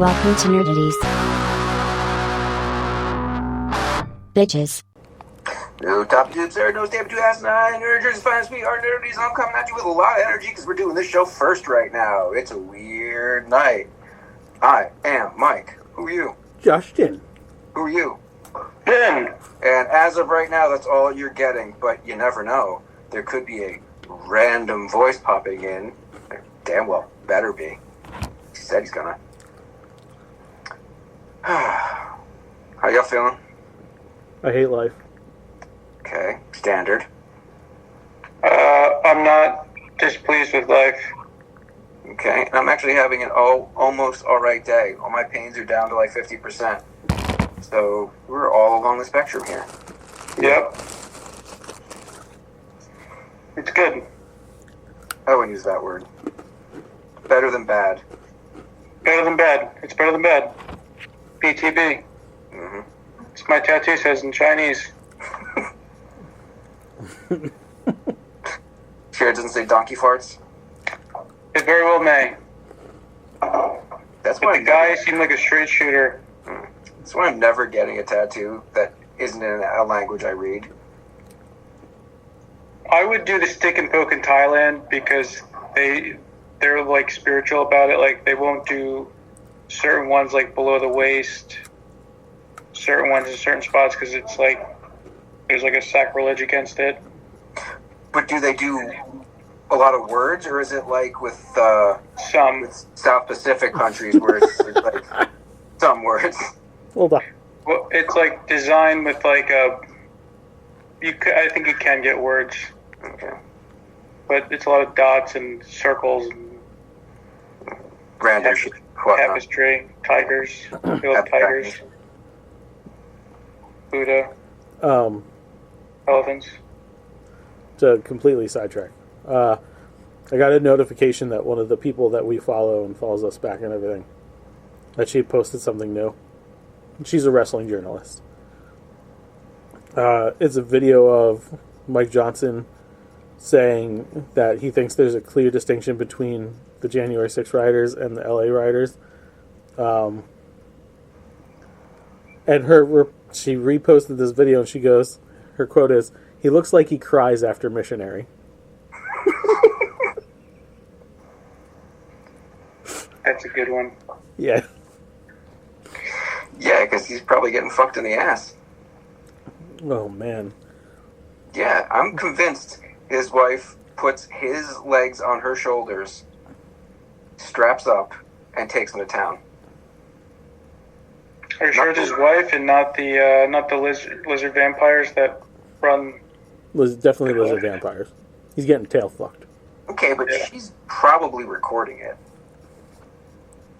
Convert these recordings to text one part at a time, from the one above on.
Welcome to Nerdities. Bitches. No top dudes, sir. No stamp 2009. Nerdities finest. We are Nerdities. I'm coming at you with a lot of energy because we're doing this show first right now. It's a weird night. I am Mike. Who are you? Justin. Who are you? Ben. And as of right now, that's all you're getting. But you never know. There could be a random voice popping in. There damn well better be. He said he's gonna. How y'all feeling? I hate life. Okay, standard. I'm not displeased with life. Okay, and I'm actually having an almost alright day. All my pains are down to like 50%. So we're all along the spectrum here. Yep. It's good. I wouldn't use that word. Better than bad. Better than bad. It's better than bad. PTB. Mm-hmm. It's my tattoo says in Chinese. Sure it doesn't say donkey farts? It very well may. That's But why the guy seemed like a straight shooter. That's why I'm never getting a tattoo that isn't in a language I read. I would do the stick and poke in Thailand because they're like spiritual about it. Like they won't do certain ones like below the waist, certain ones in certain spots because it's like there's like a sacrilege against it. But do they do a lot of words, or is it like with Some. South Pacific countries where it's like some words? Hold on. Well, it's like designed with like a. I think you can get words, Okay. but it's a lot of dots and circles and Random shit. Whatnot. tapestry, tigers, they love tigers, Buddha, elephants. To completely sidetrack. I got a notification that one of the people that we follow and follows us back and everything, that she posted something new. She's a wrestling journalist. It's a video of Mike Johnson saying that he thinks there's a clear distinction between the January 6th rioters and the LA rioters. And she reposted this video and she goes, her quote is, "He looks like he cries after missionary." That's a good one. Yeah. Yeah, because he's probably getting fucked in the ass. Oh, man. Yeah, I'm convinced his wife puts his legs on her shoulders, straps up, and takes him to town. Are you sure it's his wife and not the lizard vampires that run? Definitely lizard vampires. He's getting tail fucked. Okay, but Yeah. she's probably recording it.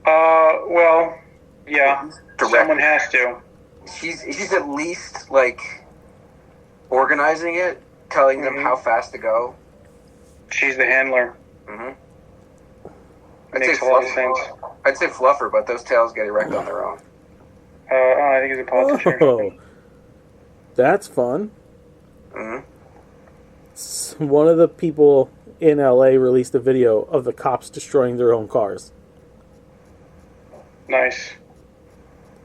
Well, yeah. Direct. Someone has to. She's at least, like, organizing it, telling them how fast to go. She's the handler. Mm-hmm. Makes a lot of sense. I'd say Fluffer, but those tails get erect on their own. I think he's a politician. Oh, that's fun. Mm-hmm. One of the people in LA released a video of the cops destroying their own cars. Nice.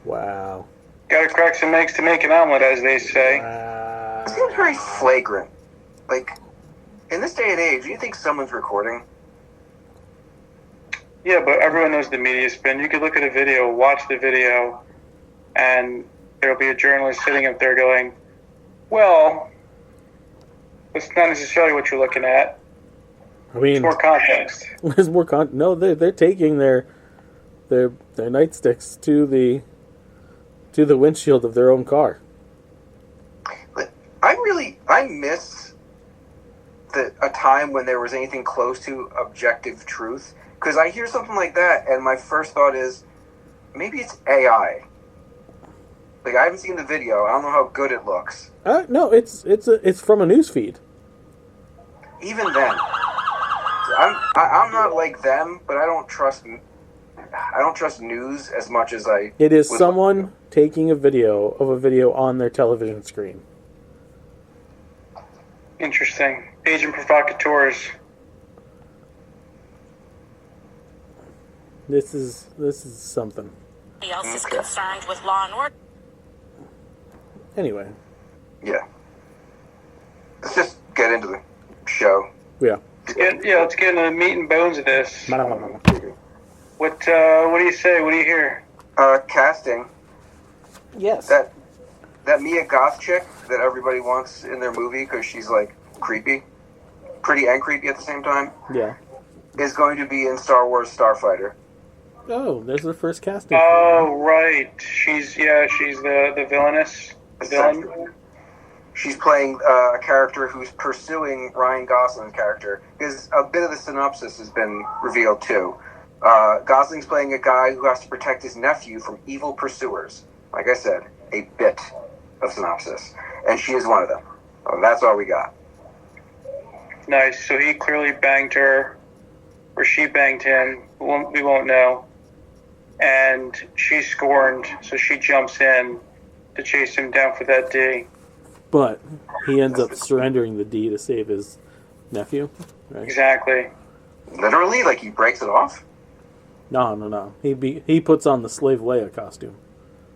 Wow. Gotta crack some eggs to make an omelet, as they say. It seems very flagrant. Like, in this day and age, do you think someone's recording? Yeah, but everyone knows the media spin. You could look at a video, watch the video, and there'll be a journalist sitting up there going, well, that's not necessarily what you're looking at. I mean, It's more context. there's more No, they're taking their nightsticks to the windshield of their own car. But I miss a time when there was anything close to objective truth. Because I hear something like that, and my first thought is, maybe it's AI. Like, I haven't seen the video. I don't know how good it looks. No, it's from a news feed. Even then, I'm not like them, but I don't trust news as much as I. It is would- someone taking a video of a video on their television screen. Interesting. Agent provocateurs. This is something. else is Okay. concerned with law and order. Anyway, Yeah. Let's just get into the show. yeah. Let's get into the meat and bones of this. What do you say? What do you hear? Casting. Yes. That Mia Goth chick that everybody wants in their movie because she's like creepy, pretty and creepy at the same time, Yeah. is going to be in Star Wars Starfighter. Oh, there's the first casting. Oh, right. She's the villainous villain. She's playing a character who's pursuing Ryan Gosling's character. Because a bit of the synopsis has been revealed too. Gosling's playing a guy who has to protect his nephew from evil pursuers. Like I said, a bit of synopsis, and she is one of them. So that's all we got. Nice. So he clearly banged her, or she banged him. We won't know. And she's scorned, so she jumps in to chase him down for that D. But he ends up surrendering the D to save his nephew. Right? Exactly. Literally, like he breaks it off. No. He puts on the Slave Leia costume.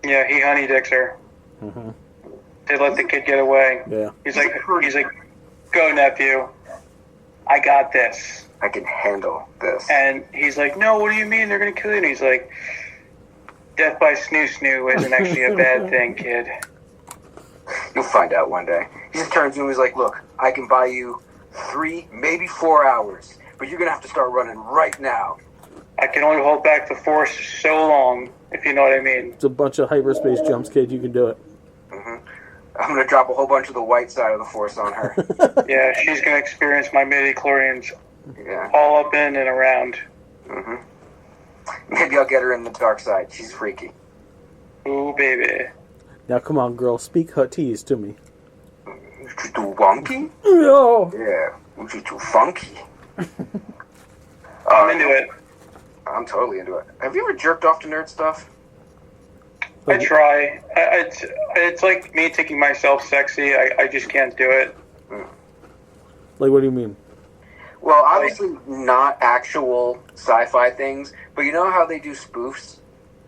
Yeah, he honey dicks her. Mm-hmm. They let the kid get away. Yeah. He's like, go nephew, I got this. I can handle this. And he's like, no, what do you mean they're gonna kill you? And he's like, death by snoo isn't actually a bad thing, kid. You'll find out one day. He just turns to him and he's like, look, I can buy you 3, maybe 4 hours, but you're going to have to start running right now. I can only hold back the force so long, if you know what I mean. It's a bunch of hyperspace jumps, kid. You can do it. I'm going to drop a whole bunch of the white side of the force on her. Yeah, she's gonna experience my midi-chlorians Yeah. all up in and around. Maybe I'll get her in the dark side. She's freaky. Ooh, baby. Now, come on, girl. Speak Huttese to me. You too wonky? No. Yeah. You too funky? I'm into it. I'm totally into it. Have you ever jerked off to nerd stuff? I try. It's like me taking myself sexy. I just can't do it. Like, what do you mean? Well, obviously not actual sci-fi things, but you know how they do spoofs?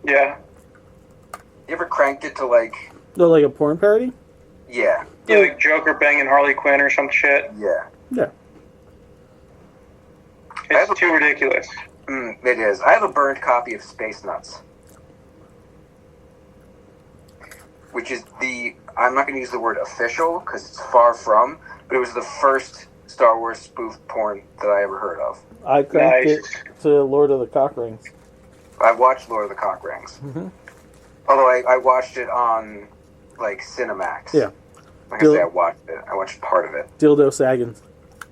Yeah. You ever cranked it to like... No, like a porn parody? Yeah. Yeah, like Joker banging Harley Quinn or some shit. Yeah. Yeah. It's too ridiculous. It is. I have a burned copy of Space Nuts. Which is I'm not going to use the word official, because it's far from, but it was the first Star Wars spoof porn that I ever heard of. I cranked Nice. it to Lord of the Cock Rings. I watched Lord of the Cock Rings. Although I watched it on, like, Cinemax. Yeah. Like I say, I watched it. I watched part of it. Dildo Saggins.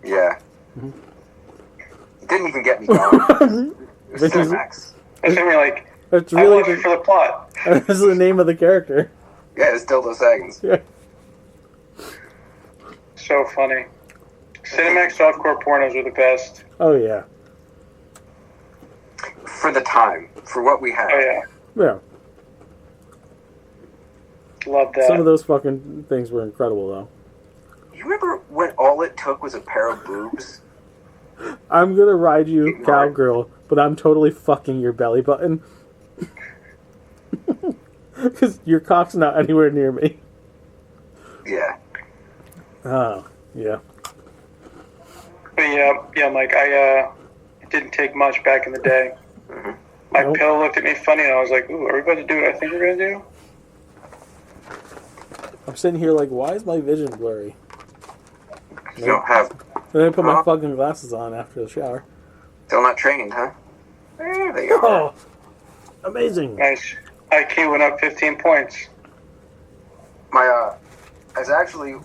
Yeah. It didn't even get me going. It was This is- Cinemax. That's gonna be like, That's I really watch it for the plot. that's the name of the character. Yeah, it's Dildo Saggins. Yeah. So funny. Cinemax softcore pornos are the best. Oh, yeah. For the time. For what we had. Oh yeah, Yeah. love that. Some of those fucking things were incredible, though. You remember when all it took was a pair of boobs? I'm gonna ride you, Ignore it. cowgirl, but I'm totally fucking your belly button. Because your cock's not anywhere near me. Yeah. Oh, yeah. But yeah, Mike. It didn't take much back in the day. My Nope. pill looked at me funny, and I was like, "Ooh, are we about to do what I think we're gonna do?" I'm sitting here like, why is my vision blurry? You don't have... Then I put my Huh? fucking glasses on after the shower. Still not trained, huh? There they are. Oh, amazing. Nice. IQ went up 15 points. I was actually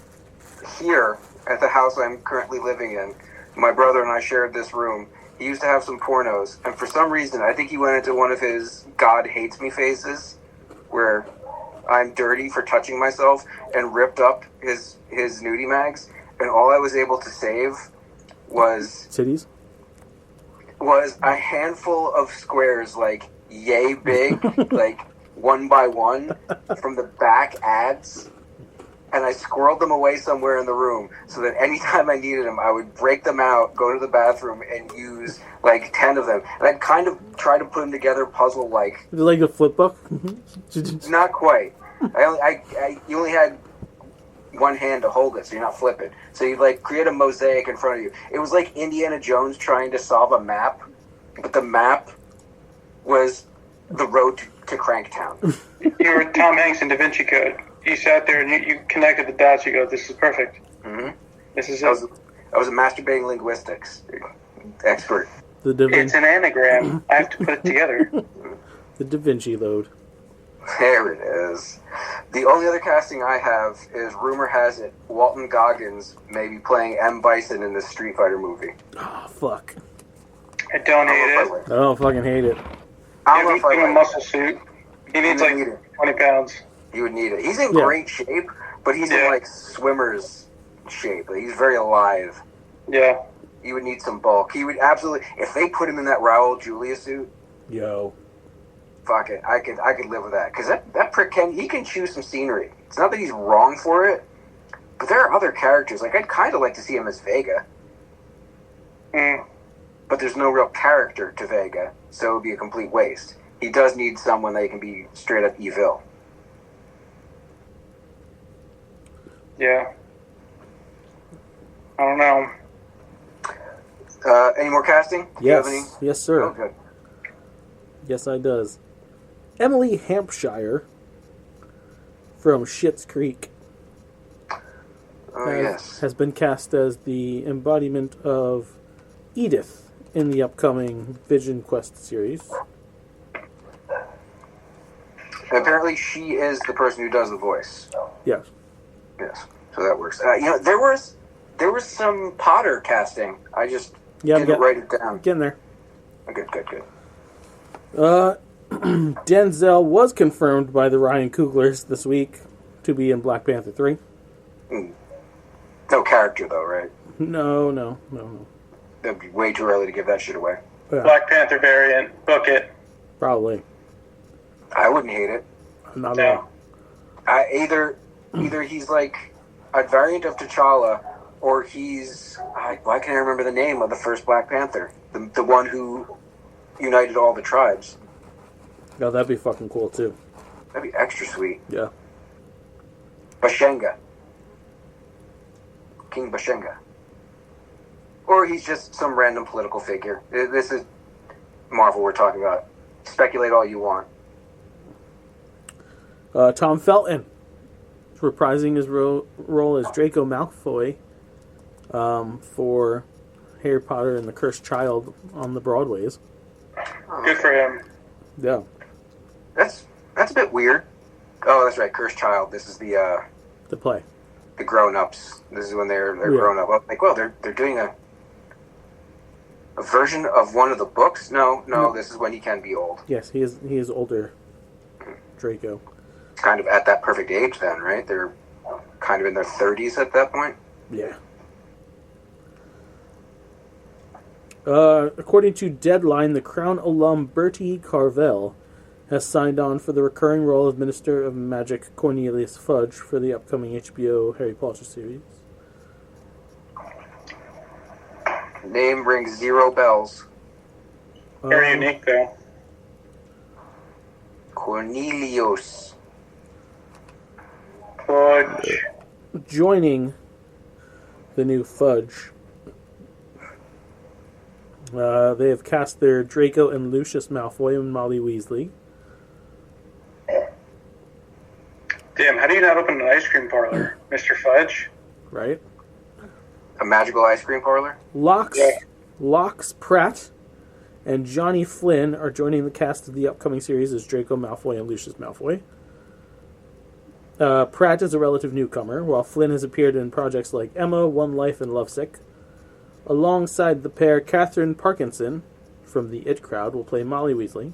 here at the house I'm currently living in. My brother and I shared this room. He used to have some pornos, and for some reason, I think he went into one of his God hates me phases, where I'm dirty for touching myself, and ripped up his nudie mags, and all I was able to save was Titties? a handful of squares, like yay big, like 1 by 1 from the back ads, and I squirreled them away somewhere in the room so that anytime I needed them, I would break them out, go to the bathroom, and use like 10 of them. And I'd kind of try to put them together puzzle-like. Like a flip book? Not quite. You only had one hand to hold it, so you're not flipping. So you'd like create a mosaic in front of you. It was like Indiana Jones trying to solve a map, but the map was the road to Cranktown. You were Tom Hanks in Da Vinci Code. You sat there and you connected the dots. You go, this is perfect. Mm-hmm. This is I it. was a masturbating linguistics expert. It's an anagram. I have to put it together. The Da Vinci Load. There it is. The only other casting I have is, rumor has it, Walton Goggins may be playing M. Bison in this Street Fighter movie. Oh, fuck. I don't hate it. I don't fucking hate it. I don't know if I Give him a like muscle suit. He needs You like need it. 20 pounds. You would need it. He's in Yeah. great shape, but he's in Yeah. like swimmer's shape. Like, he's very alive. Yeah. You would need some bulk. He would absolutely. If they put him in that Raul Julia suit, Yo. fuck it, I could live with that. Because that prick can choose some scenery. It's not that he's wrong for it, but there are other characters. Like, I'd kind of like to see him as Vega, Mm. but there's no real character to Vega, so it would be a complete waste. He does need someone that can be straight up evil. Yeah. I don't know. Any more casting? Do you have any? Yes. Yes, sir. Oh, good. Yes, I does. Emily Hampshire from Schitt's Creek Oh, yes. has been cast as the embodiment of Edith in the upcoming Vision Quest series. And apparently, she is the person who does the voice. Yes. Yes, so that works. There was some Potter casting. I just Yeah, didn't write it down. getting there. Good. Denzel was confirmed by the Ryan Cooglers this week to be in Black Panther 3. No character though, right? No. That'd be way too early to give that shit away. Yeah, Black Panther variant. Book it. probably. I wouldn't hate it. Not at No. all. Either he's like a variant of T'Challa, or he's why can't I remember the name of the first Black Panther? The one who united all the tribes. No, that'd be fucking cool too. That'd be extra sweet. Yeah. Bashenga. King Bashenga. Or he's just some random political figure. This is Marvel we're talking about. Speculate all you want. Tom Felton is reprising his role as Draco Malfoy for Harry Potter and the Cursed Child on the Broadways. Good for him. Yeah. That's a bit weird. Oh, that's right, Cursed Child. This is the play. the grown-ups. This is when they're Yeah. grown up. Like, well, they're doing a version of one of the books. No, this is when he can be old. Yes, he is older Draco. Kind of at that perfect age then, right? They're kind of in their 30s at that point. Yeah. According to Deadline, the Crown alum Bertie Carvel has signed on for the recurring role of Minister of Magic Cornelius Fudge for the upcoming HBO Harry Potter series. Name rings 0 bells. Very Um, unique, though. Cornelius. Fudge. Joining the new Fudge, they have cast their Draco and Lucius Malfoy and Molly Weasley. Damn, how do you not open an ice cream parlor, Mr. Fudge? Right? A magical ice cream parlor? Locks Pratt and Johnny Flynn are joining the cast of the upcoming series as Draco Malfoy and Lucius Malfoy. Pratt is a relative newcomer, while Flynn has appeared in projects like Emma, One Life, and Lovesick. Alongside the pair, Catherine Parkinson from the It Crowd will play Molly Weasley.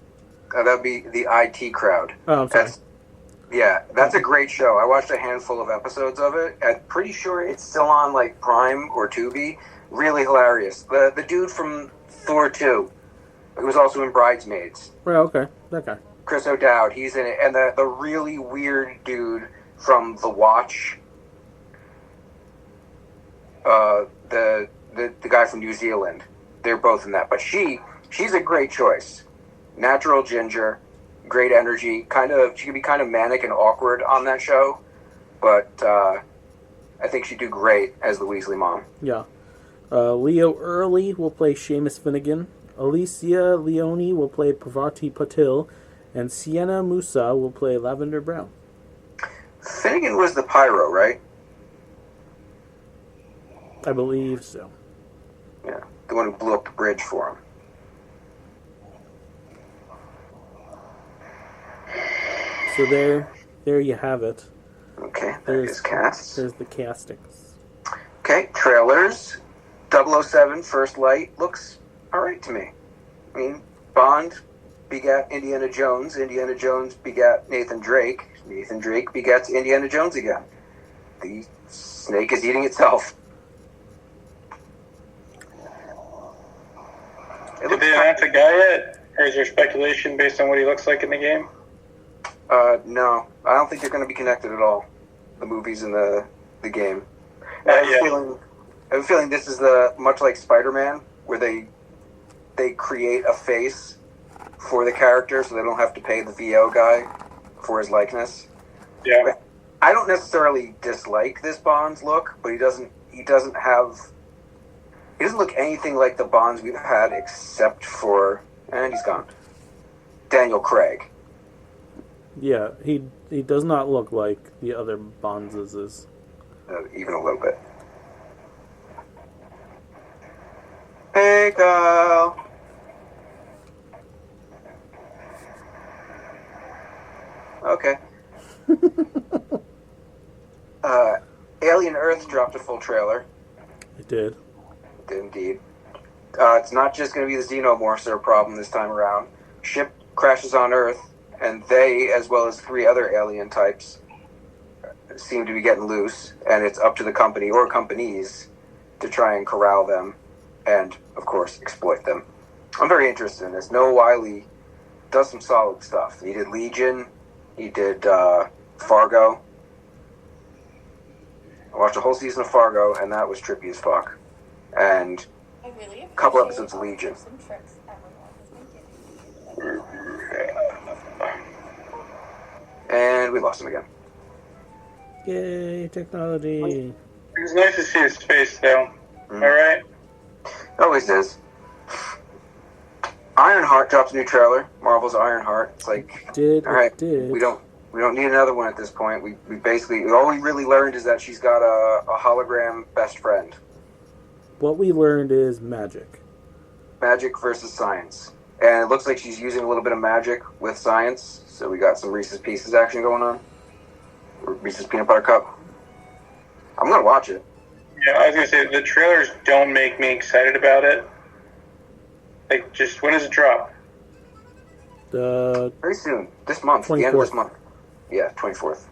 That'd be the IT crowd. Oh, I'm sorry. That's a great show. I watched a handful of episodes of it. I'm pretty sure it's still on like Prime or Tubi. Really hilarious. The dude from Thor 2, who was also in Bridesmaids, Well, okay, that guy. Chris O'Dowd, he's in it. And the really weird dude from The Watch, the guy from New Zealand. They're both in that, but she's a great choice. Natural ginger, great energy. She can be kind of manic and awkward on that show, but I think she'd do great as the Weasley mom. Yeah. Leo Early will play Seamus Finnegan. Alicia Leone will play Parvati Patil. And Sienna Musa will play Lavender Brown. Finnegan was the pyro, right? I believe so. Yeah, the one who blew up the bridge for him. So there you have it. Okay, there's his cast. There's the castings. Okay, trailers. 007 First Light looks alright to me. I mean, Bond begat Indiana Jones. Indiana Jones begat Nathan Drake. Nathan Drake begets Indiana Jones again. The snake is eating itself. Did they announce a guy yet? Or is there speculation based on what he looks like in the game? No. I don't think they're going to be connected at all. The movies and the game. I have a feeling this is much like Spider-Man, where they create a face for the character so they don't have to pay the VO guy for his likeness. Yeah. I don't necessarily dislike this Bond's look, but he doesn't look anything like the Bonds we've had except for, and he's gone, Daniel Craig. Yeah, he does not look like the other Bondses. Even a little bit. Hey, Kyle. Okay. Alien Earth dropped a full trailer. It did. It did indeed. It's not just going to be the Xenomorpher problem this time around. Ship crashes on Earth, and they, as well as 3 other alien types, seem to be getting loose, and it's up to the company or companies to try and corral them and, of course, exploit them. I'm very interested in this. Noah Wyle does some solid stuff. He did Legion. He did Fargo. I watched a whole season of Fargo, and that was trippy as fuck. And a couple episodes of Legion. And we lost him again. Yay, technology. It was nice to see his face, though. Mm. All right. Always is. Ironheart drops a new trailer. Marvel's Ironheart. It's like, all right, we don't need another one at this point. We basically, all we really learned is that she's got a hologram best friend. What we learned is magic. Magic versus science. And it looks like she's using a little bit of magic with science. So we got some Reese's Pieces action going on. Or Reese's Peanut Butter Cup. I'm going to watch it. Yeah, I was going to say, the trailers don't make me excited about it. Like, just, when does it drop? Very soon. This month. 24th. The end of this month. Yeah, 24th.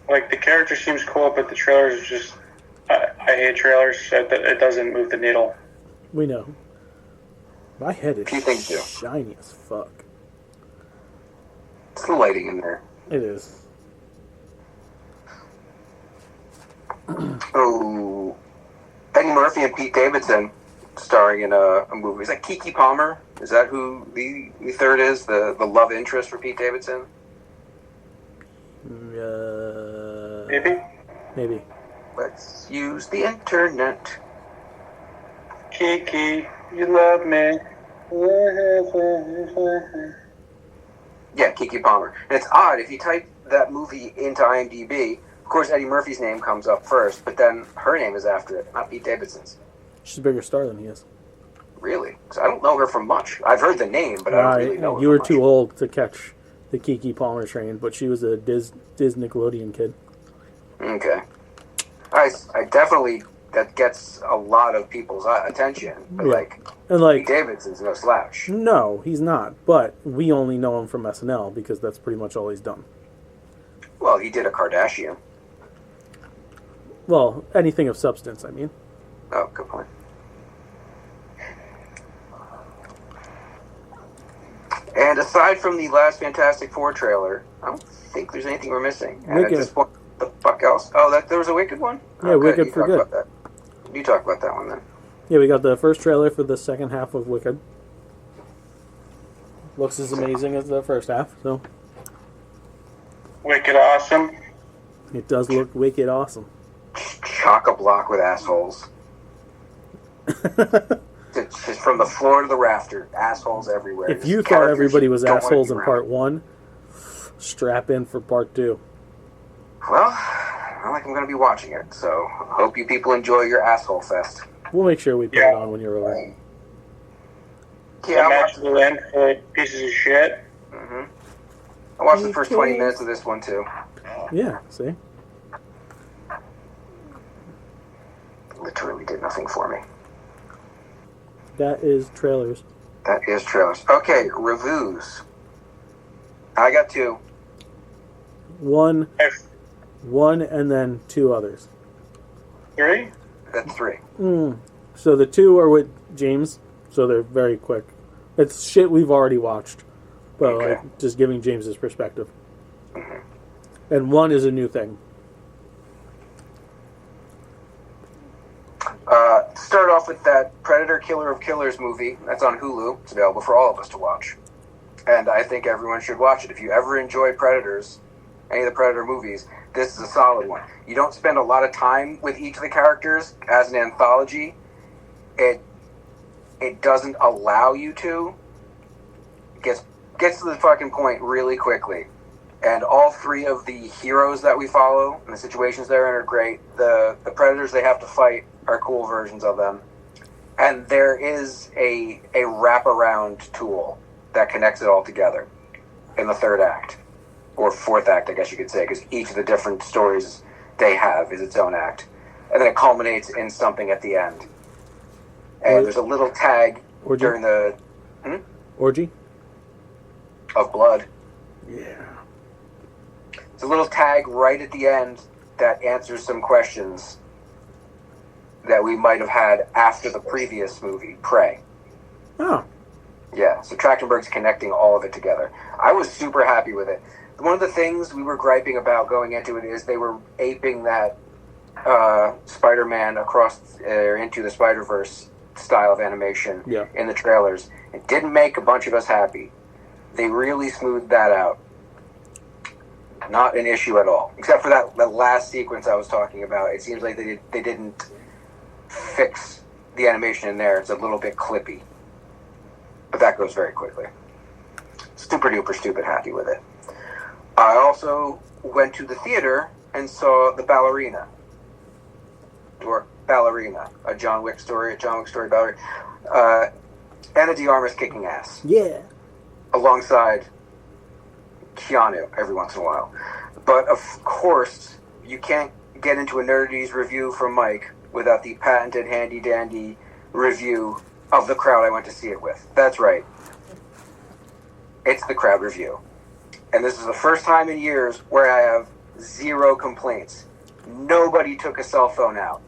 Like, the character seems cool, but the trailers are just... I hate trailers, so it doesn't move the needle. We know. My head is Few things do. shiny as fuck. It's the lighting in there. It is. Oh, Eddie Murphy and Pete Davidson starring in a movie. Is that Keke Palmer? Is that who the third is? The love interest for Pete Davidson? Maybe. Let's use the internet. Kiki, you love me. Yeah, Keke Palmer. And it's odd, if you type that movie into IMDb, of course Eddie Murphy's name comes up first, but then her name is after it, not Pete Davidson's. She's a bigger star than he is. Really? Because I don't know her from much. I've heard the name, but I don't really know her You were from too much. old to catch the Keke Palmer train, but she was a Disney Nickelodeon kid. Okay. I definitely, that gets a lot of people's attention, but Yeah. And Pete Davidson's no slouch. no, he's not. But we only know him from SNL because that's pretty much all he's done. Well, he did a Kardashian. Well, anything of substance, I mean. Oh, good point. And aside from the last Fantastic Four trailer, I don't think there's anything we're missing. And Wicked. at this point, the fuck else? Oh, there was a Wicked one? Yeah, Oh, Wicked you for talked good. about that. You talk about that one then. Yeah, we got the first trailer for the second half of Wicked. Looks as amazing as the first half, so Wicked awesome. it does look wicked awesome. Chock-a-block with assholes. Just from the floor to the rafter, assholes everywhere. If Just you thought characters everybody was don't wanna assholes be in around. part 1, strap in for part 2. Well, I don't think I'm going to be watching it, so hope you people enjoy your asshole fest. We'll make sure we put Yeah. it on when you're over. Yeah, A match will end for pieces of shit. I watched the first 20 minutes of this one too. Yeah, see? Literally did nothing for me. That is trailers. That is trailers. Okay, reviews. I got 2. One F and then 2 others. 3? That's 3. So the 2 are with James, so they're very quick. It's shit we've already watched, but Okay. like just giving James's perspective. And 1 is a new thing. Start off with that Predator Killer of Killers movie. That's on Hulu. It's available for all of us to watch. And I think everyone should watch it. If you ever enjoy Predators, any of the Predator movies, this is a solid one. You don't spend a lot of time with each of the characters as an anthology. It doesn't allow you to. It gets to the fucking point really quickly. And all 3 of the heroes that we follow and the situations they're in are great. The Predators they have to fight are cool versions of them. And there is a wraparound tool that connects it all together in the 3rd act. Or 4th act, I guess you could say, because each of the different stories they have is its own act. And then it culminates in something at the end. And there's a little tag Orgy? during the... Orgy? of blood. Yeah. It's a little tag right at the end that answers some questions that we might have had after the previous movie, Prey. Oh. Yeah, so Trachtenberg's connecting all of it together. I was super happy with it. One of the things we were griping about going into it is they were aping that Spider-Man across into the Spider-Verse style of animation in the trailers. It didn't make a bunch of us happy. They really smoothed that out. Not an issue at all, except for that last sequence I was talking about. It seems like they didn't fix the animation in there. It's a little bit clippy, but that goes very quickly. Super duper stupid happy with it. I also went to the theater and saw The Ballerina, or Ballerina, a John Wick story, Ballerina. Anna de Armas kicking ass. Yeah. Alongside Keanu every once in a while. But of course, you can't get into a Nerdies review from Mike without the patented handy-dandy review of the crowd I went to see it with. That's right. It's the crowd review. And this is the first time in years where I have 0 complaints. Nobody took a cell phone out.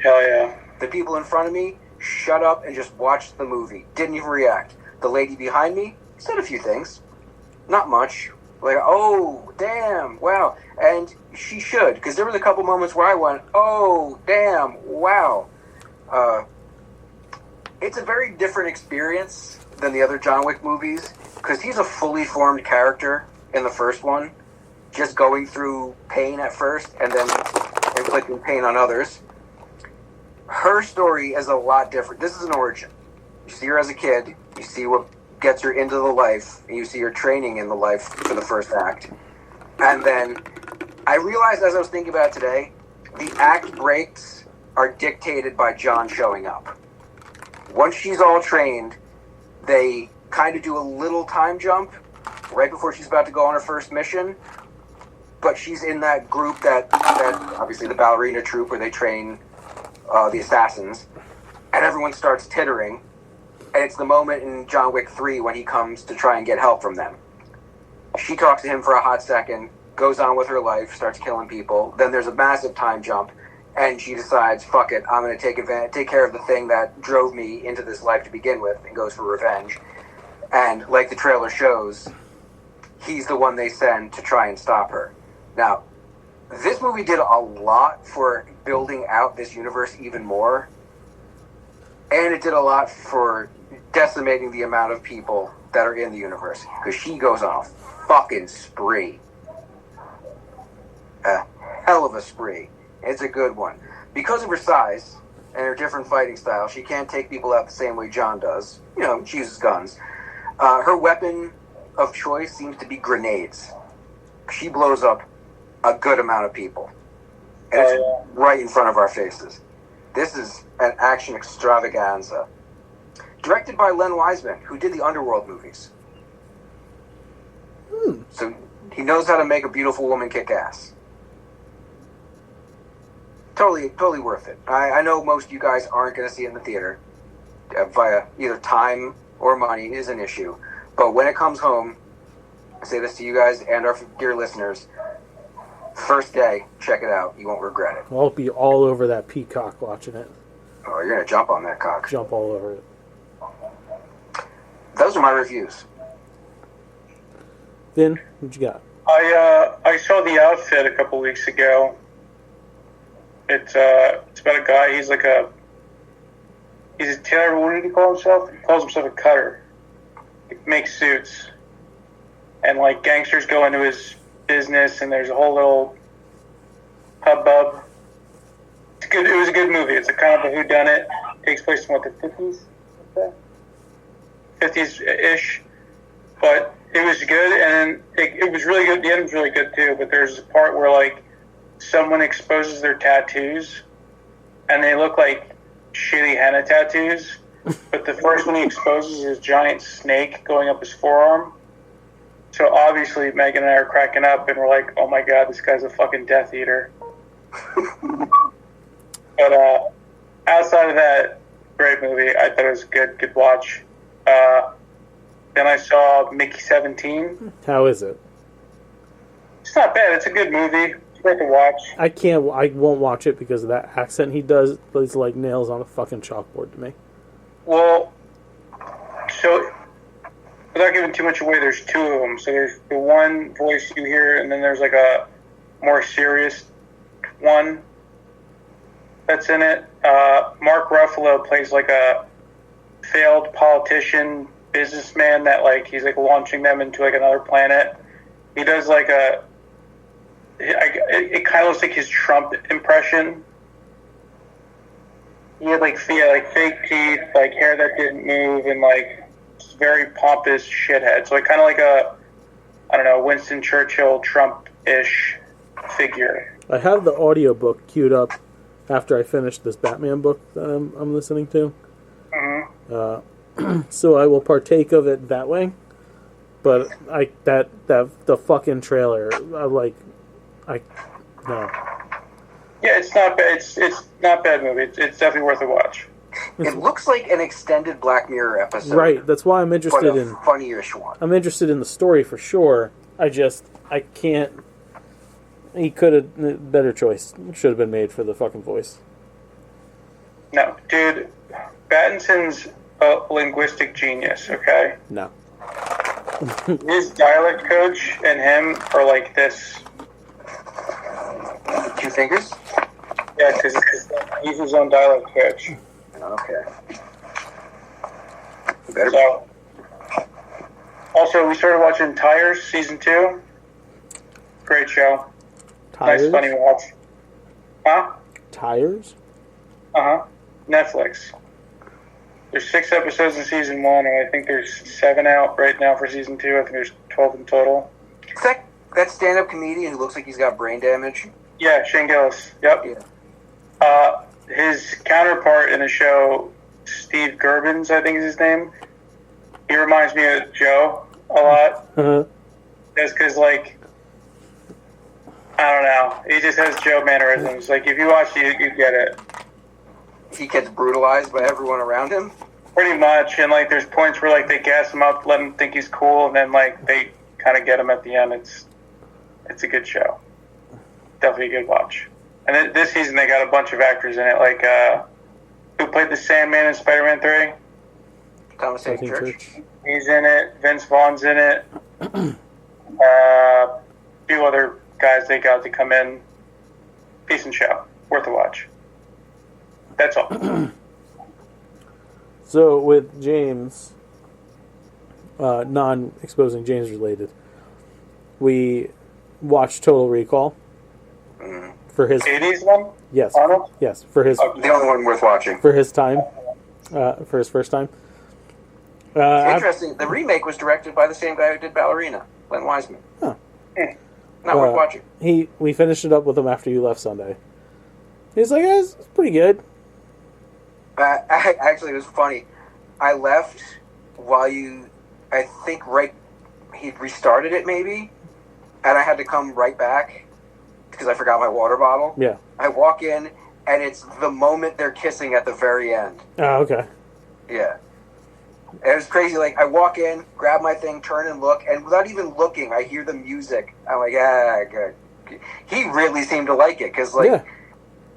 Hell yeah. The people in front of me shut up and just watched the movie. Didn't even react. The lady behind me said a few things. Not much. Like, oh, damn, wow. And she should, because there was a couple moments where I went, oh, damn, wow. It's a very different experience than the other John Wick movies, because he's a fully formed character in the first one, just going through pain at first and then inflicting pain on others. Her story is a lot different. This is an origin. You see her as a kid, you see what gets her into the life, and you see her training in the life for the first act. And then I realized as I was thinking about it today, the act breaks are dictated by John showing up. Once she's all trained, they kind of do a little time jump right before she's about to go on her first mission. But she's in that group that obviously the ballerina troupe where they train the assassins, and everyone starts tittering. And it's the moment in John Wick 3 when he comes to try and get help from them. She talks to him for a hot second, goes on with her life, starts killing people. Then there's a massive time jump, and she decides, fuck it, I'm going to take care of the thing that drove me into this life to begin with, and goes for revenge. And like the trailer shows, he's the one they send to try and stop her. Now, this movie did a lot for building out this universe even more. And it did a lot for decimating the amount of people that are in the universe. Because she goes on a fucking spree. A hell of a spree. It's a good one. Because of her size and her different fighting style, she can't take people out the same way John does. You know, she uses guns. Her weapon of choice seems to be grenades. She blows up a good amount of people. And it's right in front of our faces. This is an action extravaganza. Directed by Len Wiseman, who did the Underworld movies. So he knows how to make a beautiful woman kick ass. Totally worth it. I know most of you guys aren't going to see it in the theater. Via either time or money is an issue. But when it comes home, I say this to you guys and our dear listeners, first day, check it out. You won't regret it. I'll be all over that Peacock watching it. Oh, you're going to jump on that cock. Jump all over it. Those are my reviews. Vin, what you got? I saw The Outfit a couple weeks ago. It's about a guy. He's a tailor. What did he call himself? He calls himself a cutter. He makes suits, and like gangsters go into his business, and there's a whole little hubbub. It's good. It was a good movie. It's a kind of a whodunit. It takes place in the 50s, 50s-ish, but it was good, and it was really good. The end was really good too. But there's a part where like someone exposes their tattoos, and they look like shitty henna tattoos. But the first one he exposes is a giant snake going up his forearm. So obviously Megan and I are cracking up, and we're like, "Oh my god, this guy's a fucking Death Eater." But outside of that, great movie. I thought it was good watch. Then I saw Mickey 17. How is it? It's not bad. It's a good movie. It's worth a watch. I won't watch it because of that accent he does. It's like nails on a fucking chalkboard to me. Well, so without giving too much away, there's two of them. So there's the one voice you hear, and then there's like a more serious one that's in it. Mark Ruffalo plays like a failed politician, businessman that like he's like launching them into like another planet. He does like it kind of looks like his Trump impression. He had like fake teeth, like hair that didn't move, and like very pompous shithead. So like kind of like a, I don't know, Winston Churchill Trump-ish figure. I have the audiobook queued up after I finish this Batman book that I'm listening to. Mm-hmm. So I will partake of it that way. But the fucking trailer, no. Yeah, it's not bad. It's not a bad movie. It's definitely worth a watch. It looks like an extended Black Mirror episode. Right, that's why I'm interested but a in funny-ish one. I'm interested in the story for sure. I can't. He could have better choice should have been made for the fucking voice. No, dude, Pattinson's a linguistic genius. Okay, No. his dialect coach and him are like this. Two fingers? Yeah, because he's his own dialect coach. Okay. Better. So, also, we started watching Tires season 2. Great show. Tires? Nice, funny watch. Huh? Tires? Uh-huh. Netflix. There's 6 episodes in season 1, and I think there's 7 out right now for season 2. I think there's 12 in total. Is that stand-up comedian who looks like he's got brain damage? Yeah, Shane Gillis. Yep. Yeah. His counterpart in the show, Steve Gerbins, I think is his name. He reminds me of Joe a lot. Uh-huh. That's because, like, I don't know. He just has Joe mannerisms. Like, if you watch it, you get it. He gets brutalized by everyone around him? Pretty much. And, like, there's points where, like, they gas him up, let him think he's cool, and then, like, they kind of get him at the end. It's a good show. Definitely a good watch. And then this season, they got a bunch of actors in it, like, who played the Sandman in Spider-Man 3. Thomas Hayden Church. He's in it. Vince Vaughn's in it. A few other guys they got to come in. Decent show. worth a watch. That's all. So with James, non-exposing James related, we watched Total Recall for his 80s one? yes Arnold? yes for his The only one worth watching. for his time for his first time. Interesting. The remake was directed by the same guy who did Ballerina, Len Wiseman. Huh. Not worth watching. We finished it up with him after you left Sunday. He's like, it's pretty good. Actually, it was funny. I left while I think he'd restarted it maybe, and I had to come right back because I forgot my water bottle. Yeah. I walk in, and it's the moment they're kissing at the very end. Oh, okay. Yeah. It was crazy. Like, I walk in, grab my thing, turn and look, and without even looking, I hear the music. I'm like, good. He really seemed to like it, because, like, Yeah.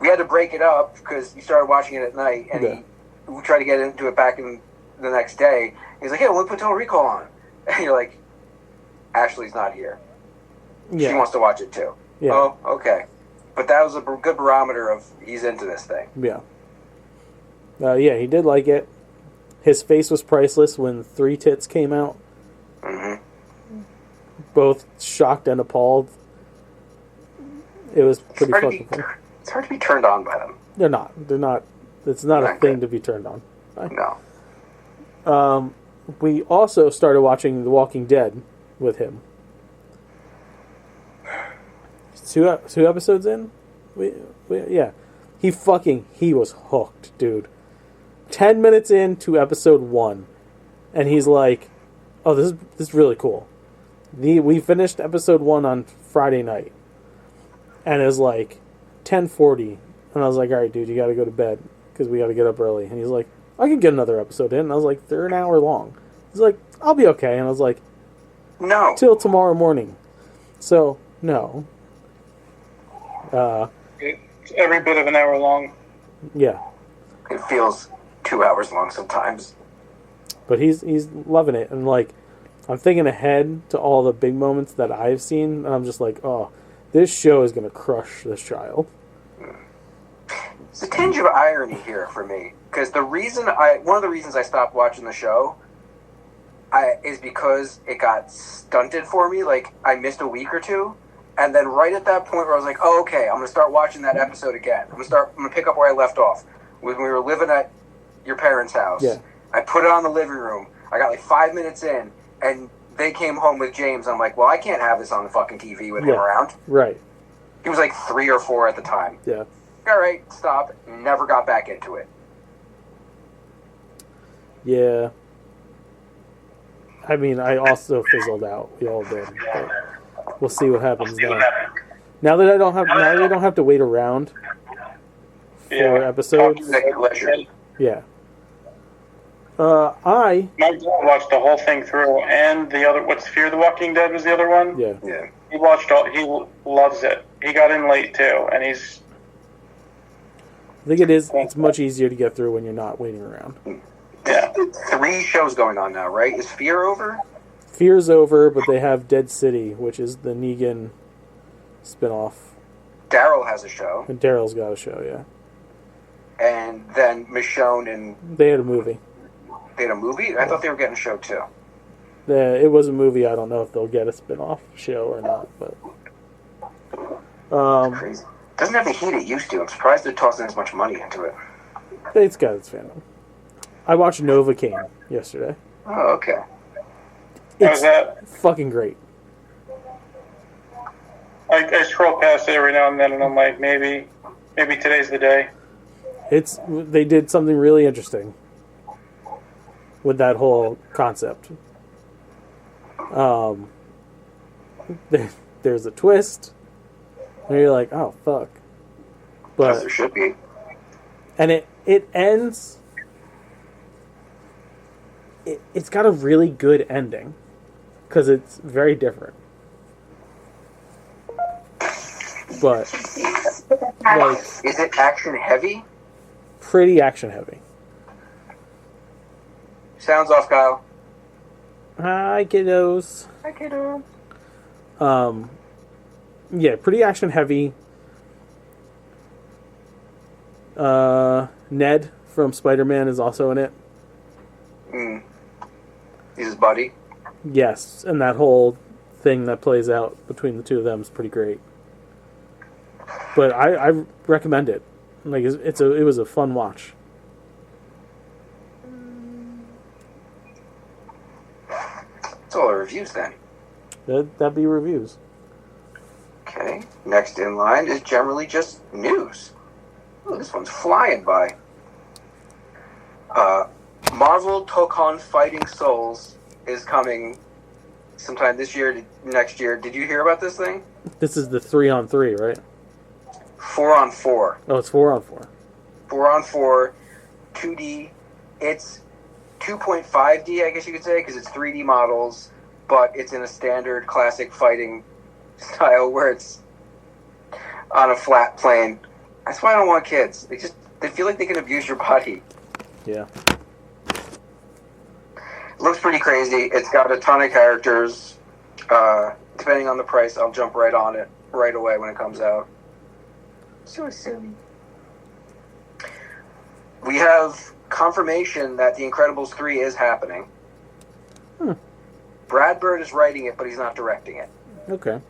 we had to break it up, because he started watching it at night, and we tried to get into it back in the next day. He's like, hey, we'll put Total Recall on. And you're like, Ashley's not here. She Yeah. wants to watch it, too. Yeah. Oh, okay. But that was a good barometer of he's into this thing. Yeah. Yeah, he did like it. His face was priceless when Three Tits came out. Mm-hmm. Both shocked and appalled. It was pretty fucking funny. It's hard to be turned on by them. They're not. It's not a Not thing good. to be turned on. No. We also started watching The Walking Dead with him. Two episodes in? Yeah. He was hooked, dude. 10 minutes into episode 1. And he's like, oh, this is really cool. We finished episode 1 on Friday night. And it was like 10:40. And I was like, all right, dude, you got to go to bed because we got to get up early. And he's like, I can get another episode in. And I was like, they're an hour long. He's like, I'll be okay. And I was like, No. till tomorrow morning. So, no. It's every bit of an hour long. Yeah. It feels 2 hours long sometimes. But he's loving it. And, like, I'm thinking ahead to all the big moments that I've seen. And I'm just like, oh, this show is going to crush this child. It's a tinge of irony here for me. Because one of the reasons I stopped watching the show is because it got stunted for me. Like, I missed a week or two. And then right at that point where I was like, oh, okay, I'm going to start watching that episode again. I'm going to pick up where I left off. When we were living at your parents' house. Yeah. I put it on the living room. I got like 5 minutes in, and they came home with James. I'm like, well, I can't have this on the fucking TV with him around. Right. He was like 3 or 4 at the time. Yeah. All right, stop. Never got back into it. Yeah. I mean, I also fizzled out. We all did. But we'll see what happens now. Now that I don't have to wait around for episodes. Leisure. Yeah. My dad watched the whole thing through, and the other, what's Fear the Walking Dead was the other one? Yeah. Yeah. He loves it. He got in late too, and he's... I think it's much easier to get through when you're not waiting around. Yeah. 3 shows going on now, right? Is Fear over? Fear's over, but they have Dead City, which is the Negan spinoff. Daryl has a show. And Daryl's got a show, yeah. And then Michonne and They had a movie. they had a movie? I thought they were getting a show too. It was a movie. I don't know if they'll get a spin-off show or not, but Crazy. Doesn't have the heat it used to. I'm surprised they're tossing as much money into it. it's got its fandom. I watched Novocaine yesterday. Oh, okay. How's It's that? fucking great. I scroll past it every now and then, and I'm like, maybe today's the day. They did something really interesting with that whole concept. There's a twist, and you're like, oh fuck. As But there should be. and it ends. It's got a really good ending because it's very different. But like Is it action heavy? pretty action heavy. Sounds off, Kyle. Hi, kiddos. Hi, kiddo. Yeah, pretty action heavy. Ned from Spider-Man is also in it. Mm. He's his buddy. Yes, and that whole thing that plays out between the two of them is pretty great. But I recommend it. Like it was a fun watch. That's all the reviews then. That'd be reviews. Okay. Next in line is generally just news. Ooh, this one's flying by. Marvel Tokon Fighting Souls is coming sometime this year to next year. Did you hear about this thing? This is the 3-on-3, right? 4-on-4. Oh, it's 4-on-4. 4-on-4, 2D. It's 2.5D, I guess you could say, because it's 3D models, but it's in a standard classic fighting style where it's on a flat plane. That's why I don't want kids. They feel like they can abuse your body. Yeah. It looks pretty crazy. It's got a ton of characters. Depending on the price, I'll jump right on it right away when it comes out. So silly. We have confirmation that The Incredibles 3 is happening. Brad Bird is writing it, but he's not directing it. Okay.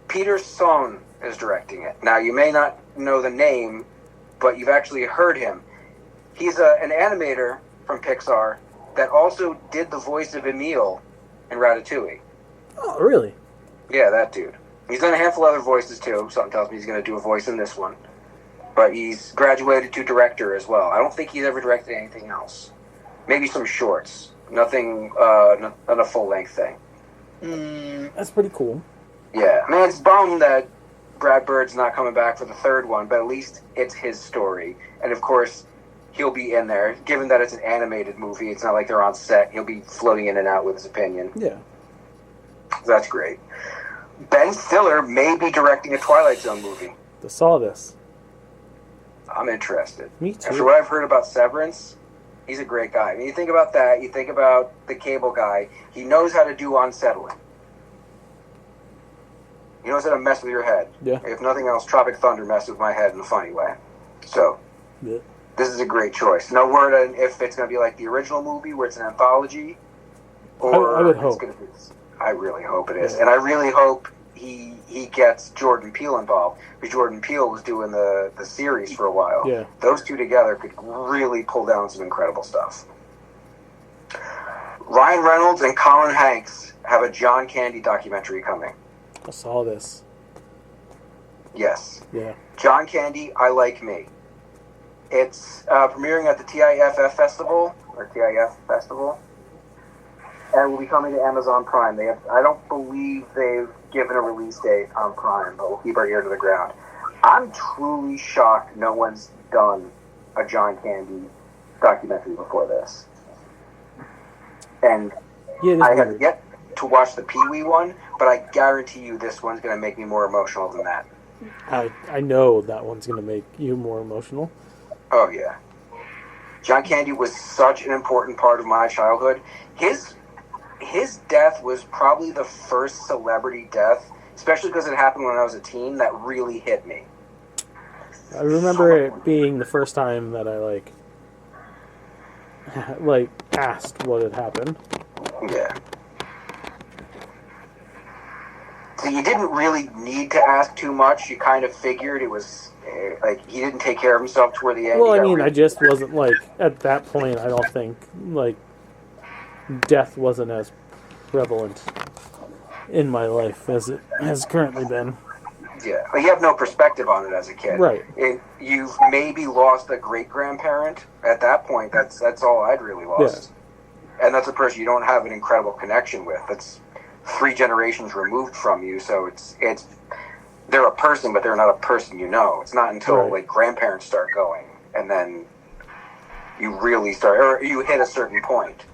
Peter Sohn is directing it. Now, you may not know the name, but you've actually heard him. He's an animator from Pixar that also did the voice of Emile in Ratatouille. Oh, really? Yeah, that dude. He's done a handful of other voices, too. Something tells me he's going to do a voice in this one. But he's graduated to director as well. I don't think he's ever directed anything else. Maybe some shorts. Nothing, not a full-length thing. That's pretty cool. Yeah. I mean, it's bummed that Brad Bird's not coming back for the third one, but at least it's his story. And, of course, he'll be in there. Given that it's an animated movie, it's not like they're on set. He'll be floating in and out with his opinion. Yeah. That's great. Ben Stiller may be directing a Twilight Zone movie. I saw this. I'm interested. Me too. After what I've heard about Severance, he's a great guy. I mean, you think about that, you think about the Cable guy. He knows how to do unsettling. He knows how to mess with your head. Yeah. If nothing else, Tropic Thunder messed with my head in a funny way. So, Yeah. this is a great choice. No word on if it's going to be like the original movie, where it's an anthology, or I would it's hope. going to be. I really hope it is, Yeah. and I really hope he gets Jordan Peele involved, because Jordan Peele was doing the series for a while. Yeah. Those two together could really pull down some incredible stuff. Ryan Reynolds and Colin Hanks have a John Candy documentary coming. I saw this. Yes. Yeah. John Candy, I Like Me. It's premiering at the TIFF Festival, or TIF Festival, and will be coming to Amazon Prime. I don't believe they've given a release date on Prime, but we'll keep our ear to the ground. I'm truly shocked no one's done a John Candy documentary before this. And Yeah, it is I have weird. yet to watch the Pee-wee one, but I guarantee you this one's going to make me more emotional than that. I know that one's going to make you more emotional. Oh, yeah. John Candy was such an important part of my childhood. His death was probably the first celebrity death, especially because it happened when I was a teen, that really hit me. I remember it being the first time that I like asked what had happened. Yeah. So you didn't really need to ask too much. You kind of figured it was like he didn't take care of himself toward the end. Well, He I got mean, really- I just wasn't like at that point. I don't think like death wasn't as prevalent in my life as it has currently been. Yeah, but you have no perspective on it as a kid. Right. You've maybe lost a great-grandparent. At that point, that's all I'd really lost. And that's a person you don't have an incredible connection with. That's 3 generations removed from you, so it's they're a person, but they're not a person you know. It's not until Right. like grandparents start going, and then you really start, or you hit a certain point.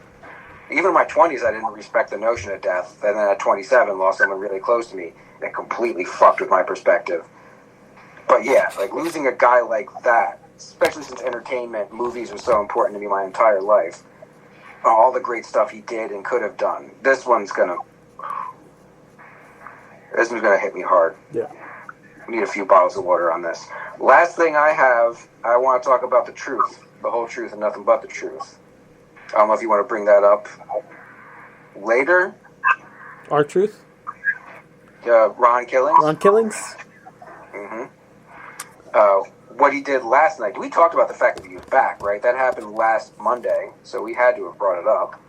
Even in my 20s, I didn't respect the notion of death. And then at 27, lost someone really close to me. That completely fucked with my perspective. But yeah, like losing a guy like that, especially since entertainment, movies was so important to me my entire life. All the great stuff he did and could have done. This one's gonna hit me hard. Yeah. need a few bottles of water on this. Last thing I have, I want to talk about the truth, the whole truth, and nothing but the truth. I don't know if you want to bring that up later. Our truth. Ron Killings. Ron Killings. What he did last night. We talked about the fact that he was back, right? That happened last Monday, so we had to have brought it up.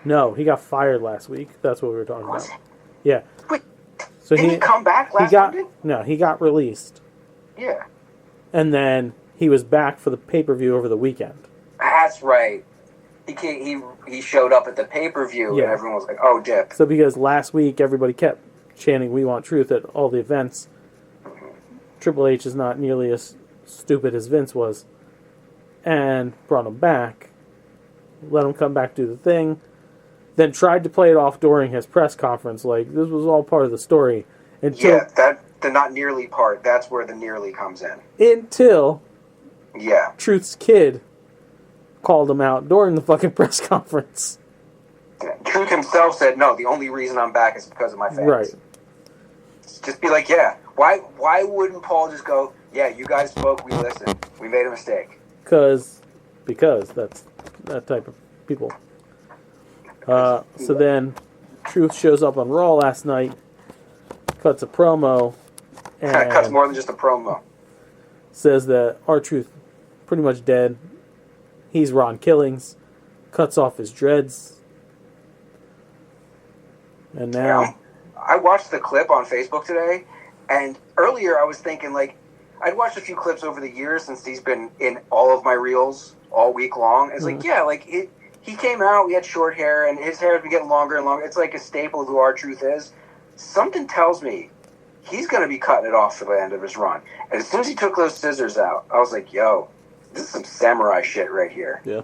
No, he got fired last week. That's what we were talking Was about. Yeah. Wait, So didn't he come back last Monday? No, he got released, Yeah, and then he was back for the pay-per-view over the weekend. that's right. He showed up at the pay-per-view, Yeah. and everyone was like, "Oh, dip." So because last week everybody kept chanting "We want truth" at all the events, Triple H is not nearly as stupid as Vince was, and brought him back, let him come back do the thing, then tried to play it off during his press conference like this was all part of the story. Yeah, the not nearly part. That's where the nearly comes in. Until Yeah, Truth's kid called him out during the fucking press conference. Truth himself said, "No, the only reason I'm back is because of my fans." Right. Just be like, "Yeah." Why wouldn't Paul just go, "Yeah, you guys spoke. We listened. We made a mistake." Because that's that type of people. So then Truth shows up on Raw last night, cuts a promo, Cuts and more than just a promo. says that R-Truth pretty much dead. He's Ron Killings. Cuts off his dreads. And now... I watched the clip on Facebook today, and earlier I was thinking, like, I'd watched a few clips over the years since he's been in all of my reels all week long. It's like, yeah, like, he came out, he had short hair, and his hair has been getting longer and longer. It's like a staple of who R-Truth is. Something tells me he's going to be cutting it off for the end of his run. And as soon as he took those scissors out, I was like, yo, this is some samurai shit right here. Yeah.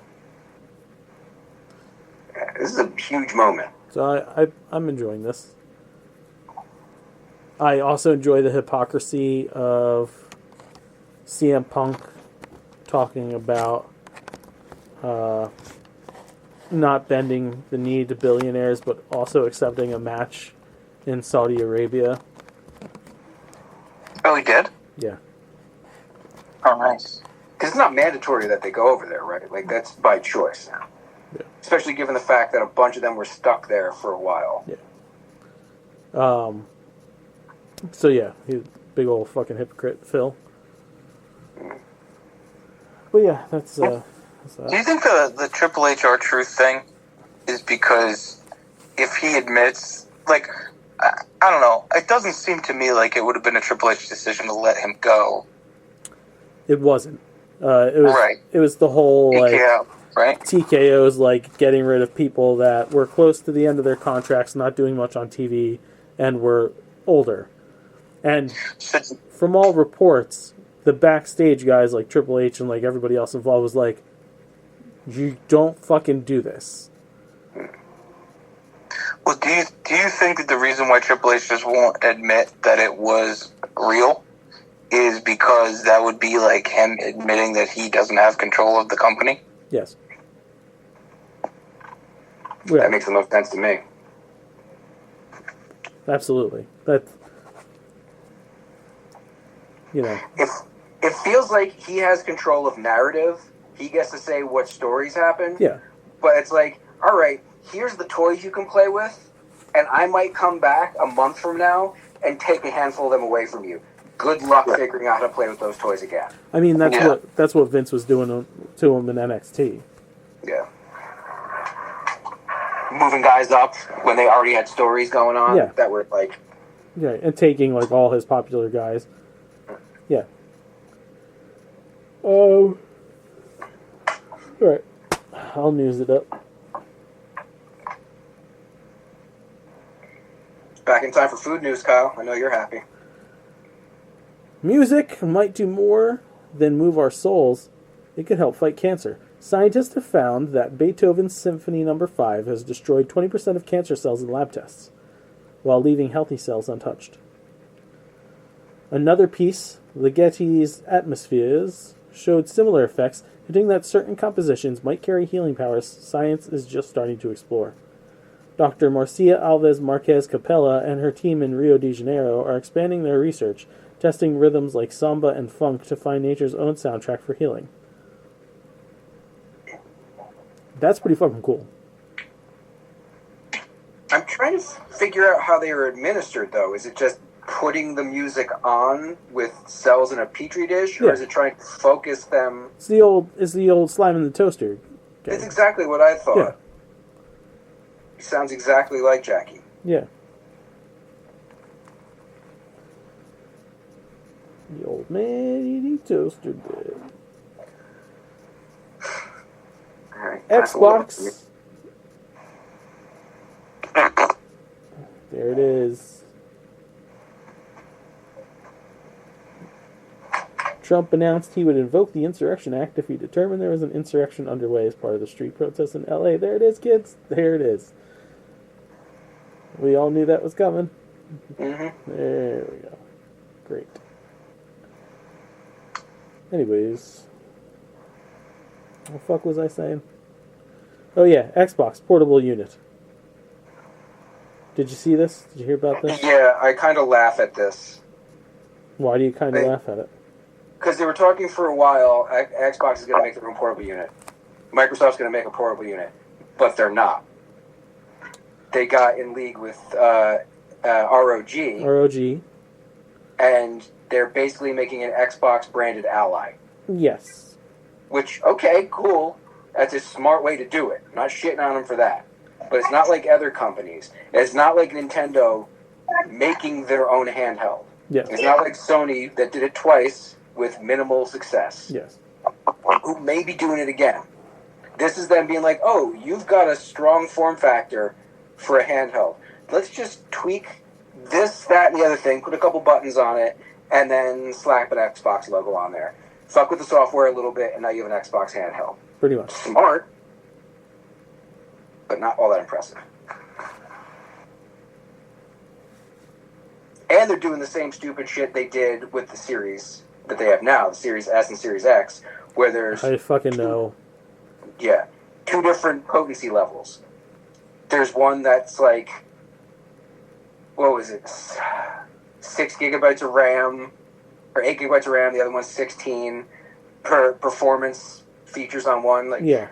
This is a huge moment. So I'm enjoying this. I also enjoy the hypocrisy of CM Punk talking about not bending the knee to billionaires, but also accepting a match in Saudi Arabia. Oh, he did? Yeah. Oh, nice. Because it's not mandatory that they go over there, right? Like, that's by choice now. Yeah. Especially given the fact that a bunch of them were stuck there for a while. Yeah. So yeah, he's a big old fucking hypocrite, Phil. But yeah, that's that. Do you think the Triple H R-Truth thing is because if he admits, like, I don't know, it doesn't seem to me like it would have been a Triple H decision to let him go. It wasn't. It was. Right. It was the whole like Yeah, right? TKO's like getting rid of people that were close to the end of their contracts, not doing much on TV, and were older. And from all reports, the backstage guys like Triple H and like everybody else involved was like, "You don't fucking do this." Well, do you think that the reason why Triple H just won't admit that it was real is because that would be like him admitting that he doesn't have control of the company? Yes. That makes the most sense to me. Absolutely. That. You know. If it feels like he has control of narrative, he gets to say what stories happen. Yeah. But it's like, all right, here's the toys you can play with, and I might come back a month from now and take a handful of them away from you. Good luck figuring out how to play with those toys again. I mean, that's what Vince was doing to him in NXT. Yeah. Moving guys up when they already had stories going on that were like... Yeah, and taking like all his popular guys. Yeah. Oh. Alright. I'll news it up. Back in time for food news, Kyle. I know you're happy. Music might do more than move our souls. It could help fight cancer. Scientists have found that Beethoven's Symphony No. 5 has destroyed 20% of cancer cells in lab tests, while leaving healthy cells untouched. Another piece, Ligetti's Atmospheres, showed similar effects, hinting that certain compositions might carry healing powers science is just starting to explore. Dr. Marcia Alves Marquez Capella and her team in Rio de Janeiro are expanding their research testing rhythms like samba and funk to find nature's own soundtrack for healing. That's pretty fucking cool. I'm trying to figure out how they are administered, though. Is it just putting the music on with cells in a petri dish, or Yeah. is it trying to focus them? It's the old slime in the toaster. Okay. It's exactly what I thought. Yeah. He sounds exactly like Jackie. Yeah. The old man eating toaster bread. All right, time for a little- Xbox. There it is. Trump announced he would invoke the Insurrection Act if he determined there was an insurrection underway as part of the street protests in LA. There it is, kids. There it is. We all knew that was coming. Mhm. There we go. Great. Anyways. What the fuck was I saying? Oh yeah, Xbox portable unit. Did you see this? Did you hear about this? Yeah, I kind of laugh at this. Why do you kind of Hey. laugh at it? Because they were talking for a while, Xbox is going to make their own portable unit. Microsoft's going to make a portable unit. But they're not. They got in league with ROG, ROG. and they're basically making an Xbox-branded ally. Yes. Which, okay, cool. That's a smart way to do it. I'm not shitting on them for that. But it's not like other companies. It's not like Nintendo making their own handheld. Yes. It's not like Sony that did it twice with minimal success. Yes. Who may be doing it again. This is them being like, oh, you've got a strong form factor for a handheld. Let's just tweak this, that, and the other thing, put a couple buttons on it, and then slap an Xbox logo on there. Fuck with the software a little bit, and now you have an Xbox handheld. Pretty much. Smart, but not all that impressive. And they're doing the same stupid shit they did with the series that they have now, the Series S and Series X, where there's I fucking know. two different potency levels. There's one that's like, what was it, 6 gigabytes of RAM, or 8 gigabytes of RAM, the other one's 16, per performance features on one. Yeah.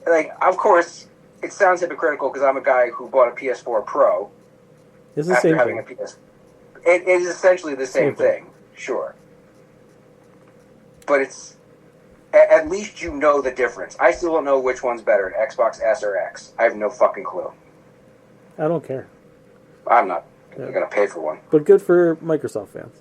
Like, of course, it sounds hypocritical because I'm a guy who bought a PS4 Pro It's the after same having thing. a PS. It is essentially the same Same thing. thing, sure. But it's, at least you know the difference. I still don't know which one's better, an Xbox S or X. I have no fucking clue. I don't care. I'm not Yeah. going to pay for one. But good for Microsoft fans.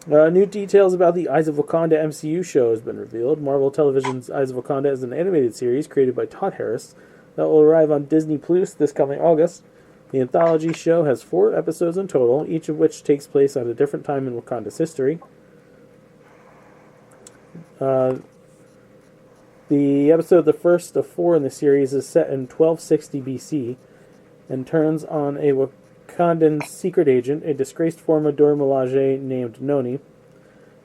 New details about the Eyes of Wakanda MCU show has been revealed. Marvel Television's Eyes of Wakanda is an animated series created by Todd Harris that will arrive on Disney Plus this coming August. The anthology show has 4 episodes in total, each of which takes place at a different time in Wakanda's history. The episode, the first of 4 in the series, is set in 1260 BC and turns on a Wakandan secret agent, a disgraced former Dora Milaje named Noni,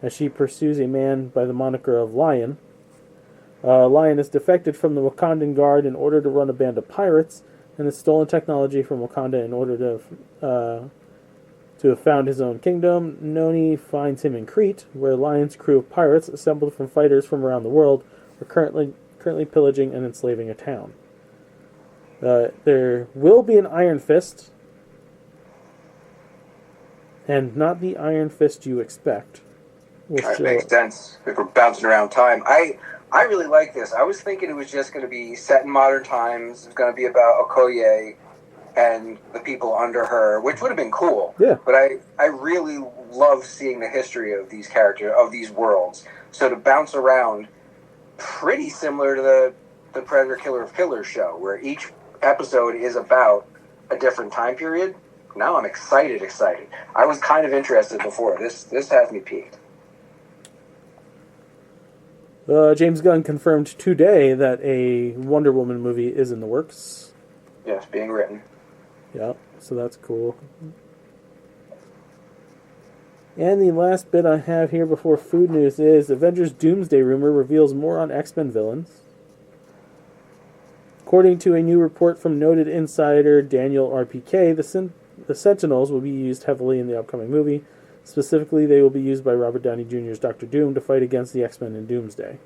as she pursues a man by the moniker of Lion. Lion has defected from the Wakandan Guard in order to run a band of pirates, and has stolen technology from Wakanda in order to have found his own kingdom. Noni finds him in Crete, where Lion's crew of pirates, assembled from fighters from around the world, are currently pillaging and enslaving a town. There will be an Iron Fist, and not the Iron Fist you expect. That makes sense. If we're bouncing around time. I really like this. I was thinking it was just going to be set in modern times. It's going to be about Okoye and the people under her, which would have been cool. Yeah. But I really love seeing the history of these characters, of these worlds. So to bounce around, pretty similar to the Predator Killer of Killers show, where each episode is about a different time period. Now I'm excited. I was kind of interested before. This has me peaked. James Gunn confirmed today that a Wonder Woman movie is in the works. Yes, being written. Yeah, so that's cool. And the last bit I have here before food news is Avengers Doomsday rumor reveals more on X-Men villains. According to a new report from noted insider Daniel RPK, the Sentinels will be used heavily in the upcoming movie. Specifically, they will be used by Robert Downey Jr.'s Doctor Doom to fight against the X-Men in Doomsday.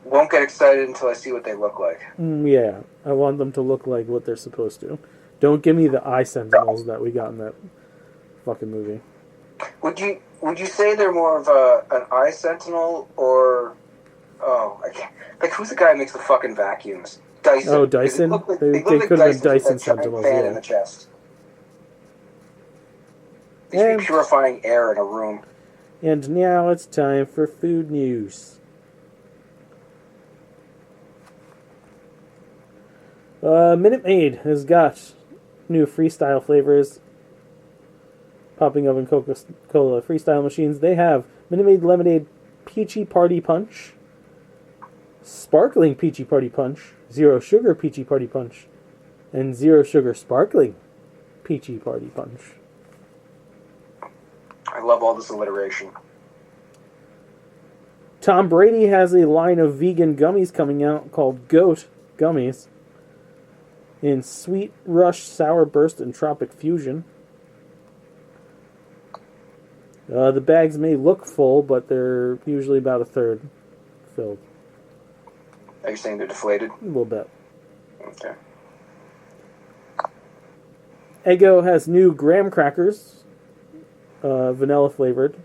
Won't get excited until I see what they look like. Yeah, I want them to look like what they're supposed to. Don't give me the eye sentinels that we got in that fucking movie. Would you say they're more of an eye sentinel or I can't, like who's the guy who makes the fucking vacuums? Dyson. Oh, Dyson? They could have been Dyson with that giant sentinels, fan yeah. in the chest. They should And- be purifying air in a room. And now it's time for food news. Minute Maid has got new freestyle flavors popping up in Coca-Cola freestyle machines. They have Minute Maid Lemonade Peachy Party Punch, Sparkling Peachy Party Punch, Zero Sugar Peachy Party Punch, and Zero Sugar Sparkling Peachy Party Punch. I love all this alliteration. Tom Brady has a line of vegan gummies coming out called Goat Gummies in Sweet Rush, Sour Burst, and Tropic Fusion. The bags may look full, but they're usually about a third filled. Are you saying they're deflated? A little bit. Okay. Eggo has new graham crackers, vanilla flavored,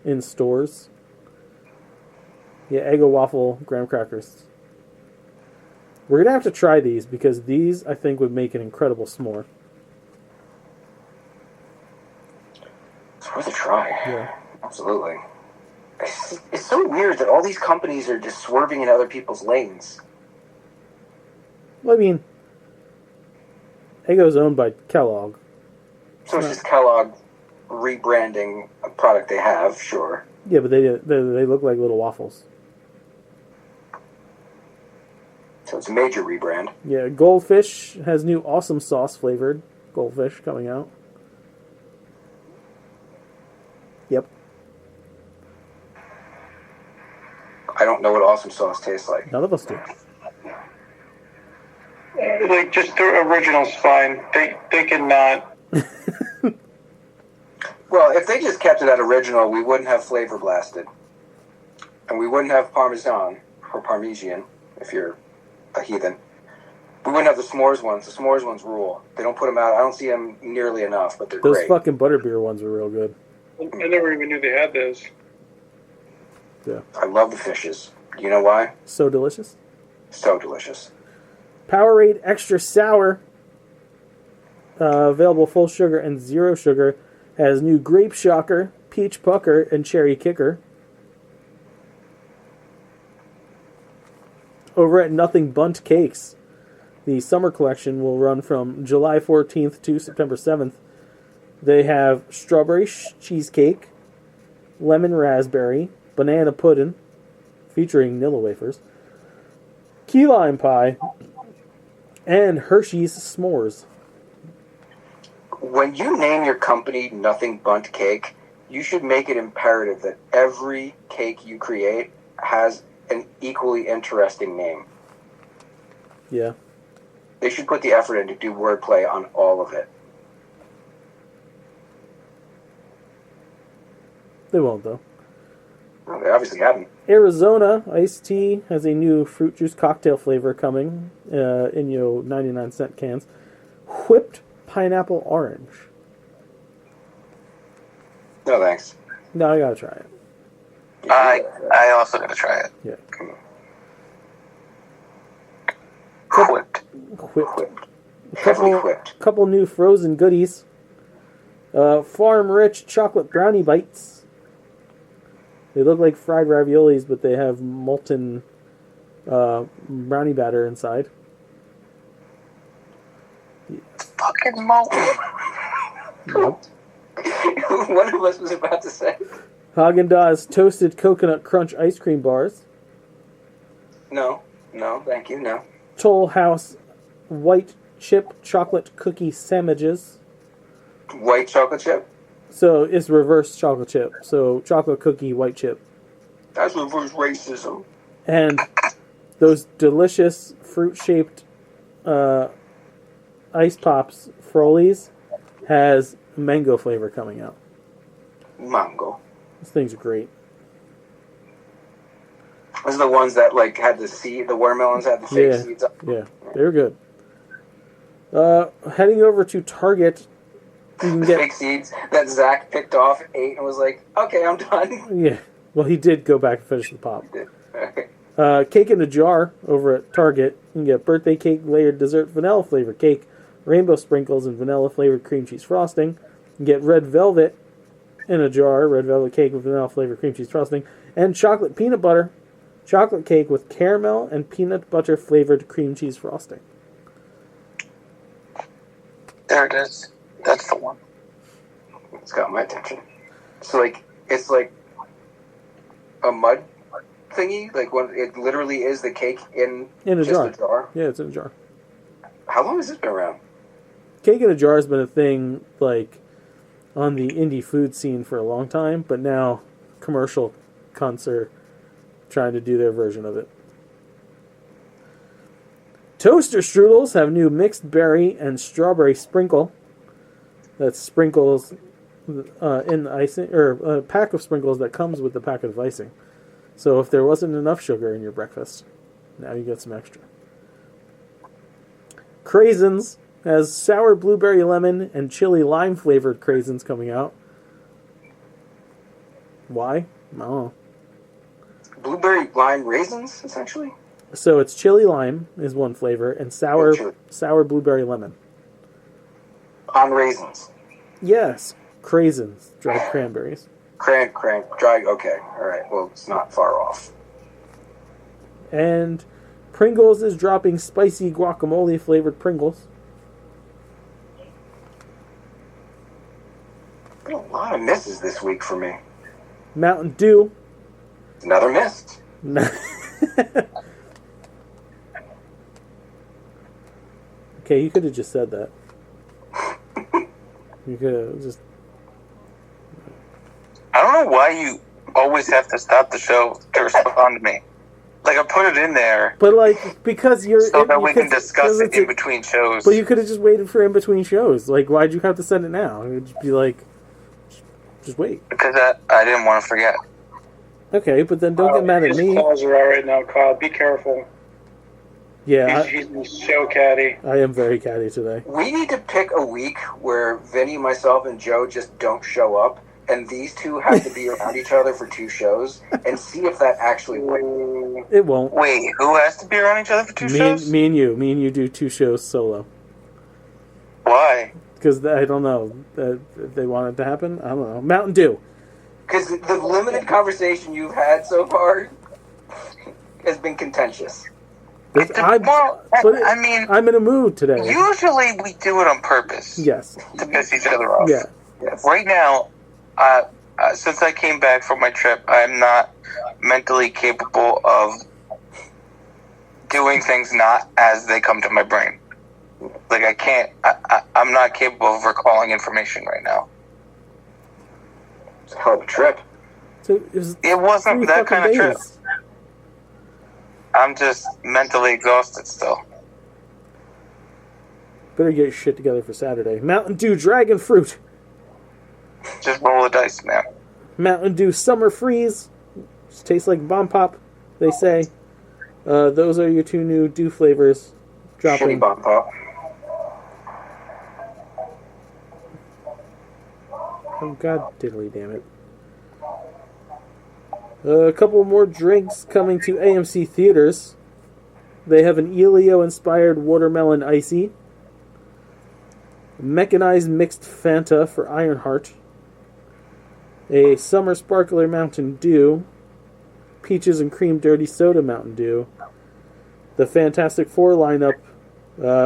in stores. Yeah, Eggo waffle graham crackers. We're going to have to try these because these, I think, would make an incredible s'more. It's worth a try. Yeah. Absolutely. It's so weird that all these companies are just swerving in other people's lanes. Well, I mean, Eggo's owned by Kellogg. So it's just Kellogg rebranding a product they have, sure. Yeah, but they look like little waffles. So it's a major rebrand. Yeah, Goldfish has new awesome sauce flavored Goldfish coming out. Yep. I don't know what awesome sauce tastes like. None of us do. Like, just the original's fine. They cannot. Well, if they just kept it at original, we wouldn't have flavor blasted. And we wouldn't have Parmesan, or Parmesan, if you're a heathen. We wouldn't have the s'mores ones. The s'mores ones rule. They don't put them out. I don't see them nearly enough, but they're Those great. fucking butterbeer ones were real good. I never even knew they had those. Yeah. I love the fishes. You know why? So delicious. So delicious. Powerade Extra Sour, available full sugar and zero sugar, has new Grape Shocker, Peach Pucker, and Cherry Kicker. Over at Nothing Bundt Cakes, the summer collection will run from July 14th to September 7th. They have strawberry cheesecake, lemon raspberry, banana pudding, featuring Nilla wafers, key lime pie, and Hershey's s'mores. When you name your company Nothing Bundt Cake, you should make it imperative that every cake you create has an equally interesting name. Yeah. They should put the effort in to do wordplay on all of it. They won't, though. Well, they obviously haven't. Arizona Iced Tea has a new fruit juice cocktail flavor coming in 99-cent cans. Whipped pineapple orange. No thanks. No, I gotta try it. I also gotta try it. Yeah. Whipped. Whipped. Heavily whipped. Couple new frozen goodies. Farm Rich chocolate brownie bites. They look like fried raviolis, but they have molten brownie batter inside. Fucking malt. Yep. One of us was about to say. Haagen-Dazs toasted coconut crunch ice cream bars. No, thank you, no. Toll House white chip chocolate cookie sandwiches. White chocolate chip? So it's reverse chocolate chip. So chocolate cookie, white chip. That's reverse racism. And those delicious fruit-shaped ice pops, Frolies, has mango flavor coming out. Mango. These things are great. Those are the ones that like had the seed. The watermelons had the fake Yeah, seeds. Up. yeah, they're good. Heading over to Target, you can The get fake seeds that Zach picked off, ate, and was like, "Okay, I'm done." yeah. Well, he did go back and finish the pop. Okay. Cake in a jar over at Target. You can get birthday cake layered dessert vanilla flavored cake, rainbow sprinkles, and vanilla flavored cream cheese frosting. You can get red velvet in a jar, red velvet cake with vanilla flavored cream cheese frosting, and chocolate peanut butter chocolate cake with caramel and peanut butter flavored cream cheese frosting. There it is. That's the one. It's got my attention. So like, it's like a mud thingy. Like when it literally is the cake in In a just jar. a jar. Yeah, it's in a jar. How long has this been around? Cake in a jar has been a thing like on the indie food scene for a long time, but now commercial cunts are trying to do their version of it. Toaster strudels have new mixed berry and strawberry sprinkle. That's sprinkles in the icing, or a pack of sprinkles that comes with the packet of icing. So if there wasn't enough sugar in your breakfast, now you get some extra. Craisins has sour blueberry lemon and chili lime flavored craisins coming out. Why? I don't know. Blueberry lime raisins, essentially. So it's chili lime is one flavor, and sour blueberry lemon. On raisins. Yes, craisins, dried cranberries. Dry. Okay, all right. Well, it's not far off. And Pringles is dropping spicy guacamole flavored Pringles. Been a lot of misses this week for me. Mountain Dew. Another miss. Okay, you could have just said that. You could have just. I don't know why you always have to stop the show to respond to me. Like, I put it in there But like, because you're so that we can because discuss it it's in between shows. But you could have just waited for in between shows. Like, why'd you have to send it now? It would just be like, just wait. Because I didn't want to forget. Okay, but then don't get mad at His me. claws are out right now, Kyle. Be careful. Yeah, He's so catty. I am very catty today. We need to pick a week where Vinny, myself, and Joe just don't show up, and these two have to be around each other for 2 shows, and see if that actually works. It won't. Wait, who has to be around each other for 2 shows? Me and you do 2 shows solo. Why? Because I don't know. If they want it to happen, I don't know. Mountain Dew. Because the limited conversation you've had so far has been contentious. I'm in a mood today. Usually we do it on purpose Yes. to piss each other off. Yeah. Yes. Right now, since I came back from my trip, I'm not mentally capable of doing things not as they come to my brain. Like, I can't, I'm not capable of recalling information right now. It's a hell of a trip. So It wasn't 3 that kind of fucking trip. days. I'm just mentally exhausted still. Better get your shit together for Saturday. Mountain Dew Dragon Fruit. Just roll the dice, man. Mountain Dew Summer Freeze. Just tastes like Bomb Pop, they say. Those are your 2 new Dew flavors dropping. Shitty bomb pop. Oh, god diddly damn it. A couple more drinks coming to AMC theaters. They have an Elio-inspired watermelon icy. Mechanized mixed Fanta for Ironheart. A summer sparkler Mountain Dew. Peaches and cream dirty soda Mountain Dew. The Fantastic Four lineup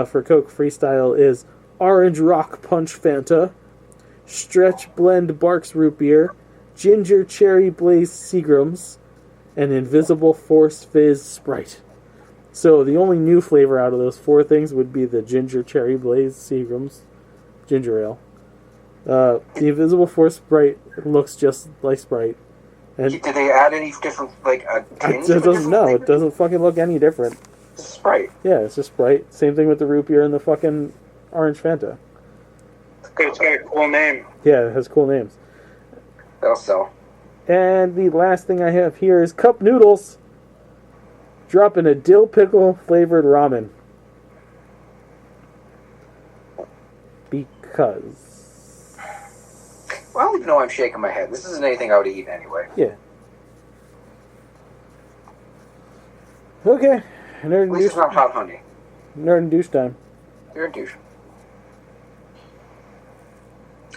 for Coke Freestyle is Orange Rock Punch Fanta, Stretch Blend Barks Root Beer, Ginger Cherry Blaze Seagrams, and Invisible Force Fizz Sprite. So the only new flavor out of those 4 things would be the Ginger Cherry Blaze Seagrams ginger ale. The Invisible Force Sprite looks just like Sprite. And Did they add any different, like, a tinge? it doesn't know. It doesn't fucking look any different. Sprite. Yeah, it's just Sprite. Same thing with the root beer and the fucking orange Fanta. But it's got a cool name. Yeah, it has cool names. That'll sell. And the last thing I have here is Cup Noodles dropping a dill pickle flavored ramen. Because. Well, I don't even know why I'm shaking my head. This isn't anything I would eat anyway. Yeah. Okay. Nerd At and least douche, it's not hot honey. nerd and douche time. You're a douche.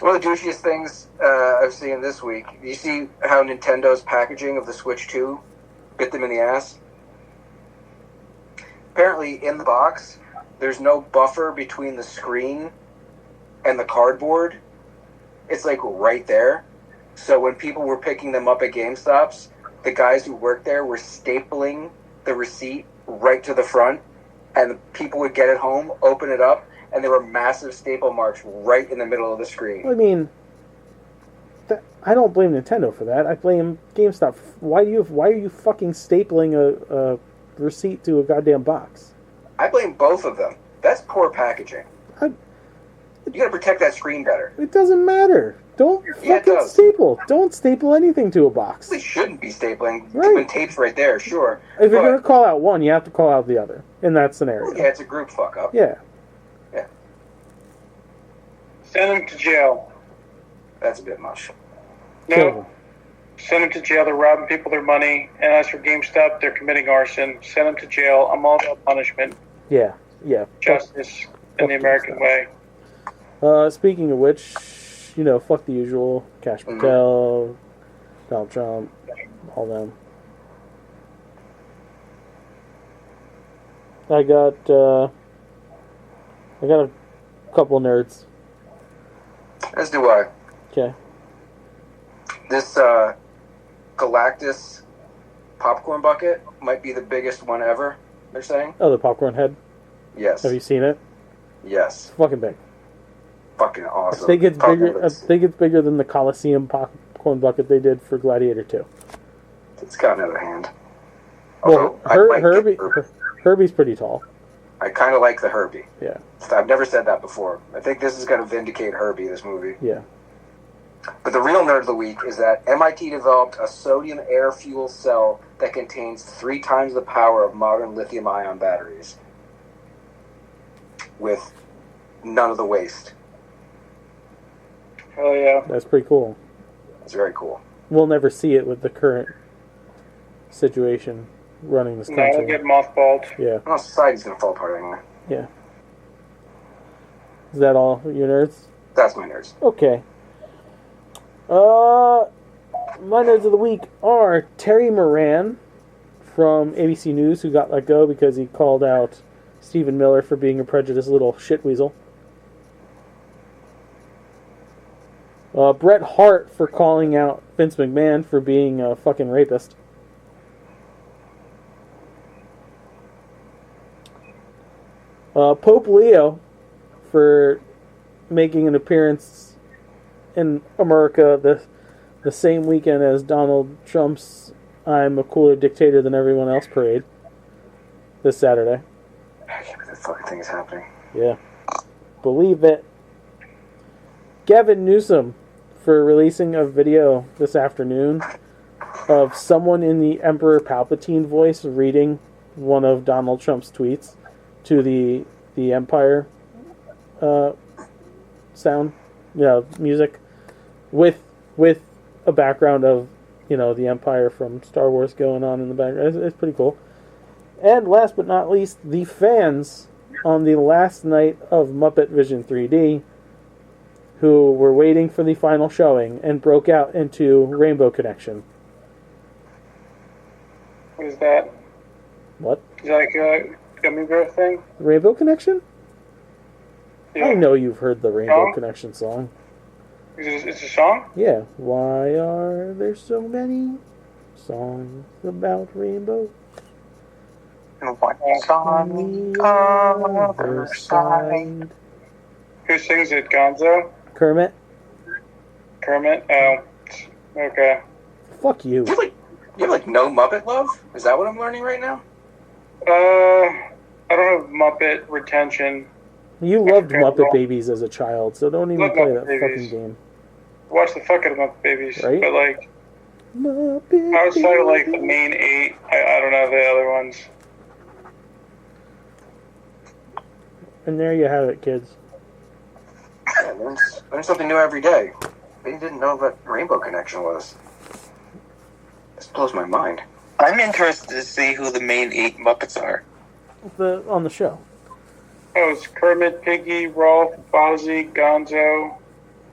One of the douchiest things I've seen this week. You see how Nintendo's packaging of the Switch 2 bit them in the ass? Apparently, in the box, there's no buffer between the screen and the cardboard. It's like right there. So when people were picking them up at GameStops, the guys who worked there were stapling the receipt right to the front, and the people would get it home, open it up, and there were massive staple marks right in the middle of the screen. I mean, I don't blame Nintendo for that. I blame GameStop. Why are you fucking stapling a receipt to a goddamn box? I blame both of them. That's poor packaging. You gotta protect that screen better. It doesn't matter. Don't Yeah, it fucking does. staple. Don't staple anything to a box. They shouldn't be stapling. Right. When tape's right there, sure. If you're But- going to call out one, you have to call out the other in that scenario. Yeah, it's a group fuck up. Yeah. Send them to jail. That's a bit much. Kill No, them. send them to jail. They're robbing people their money. And as for GameStop, they're committing arson. Send them to jail. I'm all about punishment, Yeah. Yeah. justice, in the American way. Speaking of which, fuck the usual. Cash Patel, Donald Trump, all them. I got a couple nerds. As do I. Okay. This Galactus popcorn bucket might be the biggest one ever, they're saying. Oh, the popcorn head. Yes. Have you seen it? Yes. It's fucking big. Fucking I awesome. think it's Popcorn bigger. I buckets. think it's bigger than the Coliseum popcorn bucket they did for Gladiator 2. It's gotten out of hand. Well, Although, I might get Herbie's pretty tall. I kind of like the Herbie. Yeah. I've never said that before. I think this is going to vindicate Herbie, this movie. Yeah. But the real nerd of the week is that MIT developed a sodium air fuel cell that contains 3 times the power of modern lithium-ion batteries, with none of the waste. Hell yeah. That's pretty cool. It's very cool. We'll never see it with the current situation running this No, it'll country. get mothballed. Yeah. Well, society's going to fall apart anyway. Yeah. Is that all your nerds? That's my nerds. Okay. My nerds of the week are Terry Moran from ABC News, who got let go because he called out Stephen Miller for being a prejudiced little shitweasel. Bret Hart for calling out Vince McMahon for being a fucking rapist. Pope Leo for making an appearance in America the same weekend as Donald Trump's "I'm a cooler dictator than everyone else" parade this Saturday. I can't believe that fucking thing is happening. Yeah. Believe it. Gavin Newsom for releasing a video this afternoon of someone in the Emperor Palpatine voice reading one of Donald Trump's tweets to the Empire sound, music, with a background of, the Empire from Star Wars going on in the background. It's pretty cool. And last but not least, the fans on the last night of Muppet Vision 3D, who were waiting for the final showing and broke out into Rainbow Connection. What is that? What? Is that like a gummy bear thing? Rainbow Connection? Yeah. I know you've heard the Rainbow Song? Connection song. It's a song? Yeah. Why are there so many songs about rainbow? And what's on the other side? Who sings it? Gonzo? Kermit? Kermit? Oh. Okay. Fuck you. You have like no Muppet love? Is that what I'm learning right now? I don't have Muppet retention. You loved forgot Muppet about- Babies as a child, so don't even Love play Muppet that Babies. fucking game. Watch the fuck out of Muppet Babies. Right? But like, Muppet outside of like the Babies. main 8, I don't know the other ones. And there you have it, kids. Yeah, learn something new every day. They didn't know what Rainbow Connection was. This blows my mind. I'm interested to see who the main 8 Muppets are. On the show. Oh, it's Kermit, Piggy, Rolf, Fozzie, Gonzo,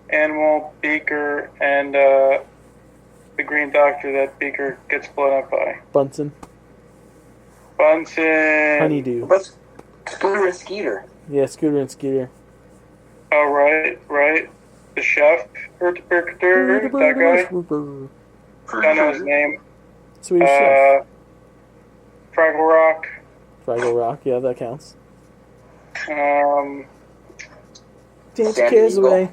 Animal, Beaker, and the Green Doctor that Beaker gets blown up by. Bunsen. Bunsen. Honeydew. But Scooter and Skeeter. Yeah, Scooter and Skeeter. Oh, right. The chef, that guy. Don't know his name. Swedish Chef. Fraggle Rock. Fraggle Rock, yeah, that counts. Um, Dance San your cares Diego. away.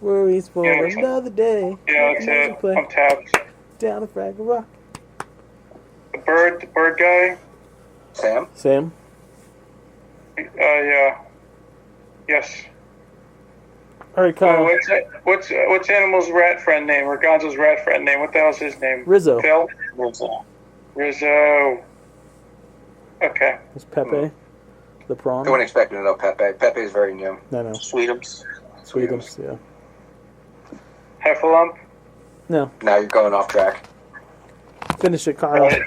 Worries for Yeah. another day. yeah, that's Music it. play. I'm tapped. Down the Fraggle Rock. The bird guy. Sam? Sam? Yeah. Yes. Alright, Kyle. What's Animal's rat friend name, or Gonzo's rat friend name? What the hell's his name? Rizzo. Phil? Rizzo. Okay. It's Pepe. The prawn. I wasn't expecting to know Pepe. Pepe is very new. No. Sweetums. Sweetums, yeah. Heffalump. No. Now you're going off track. Finish it, Kyle. Right.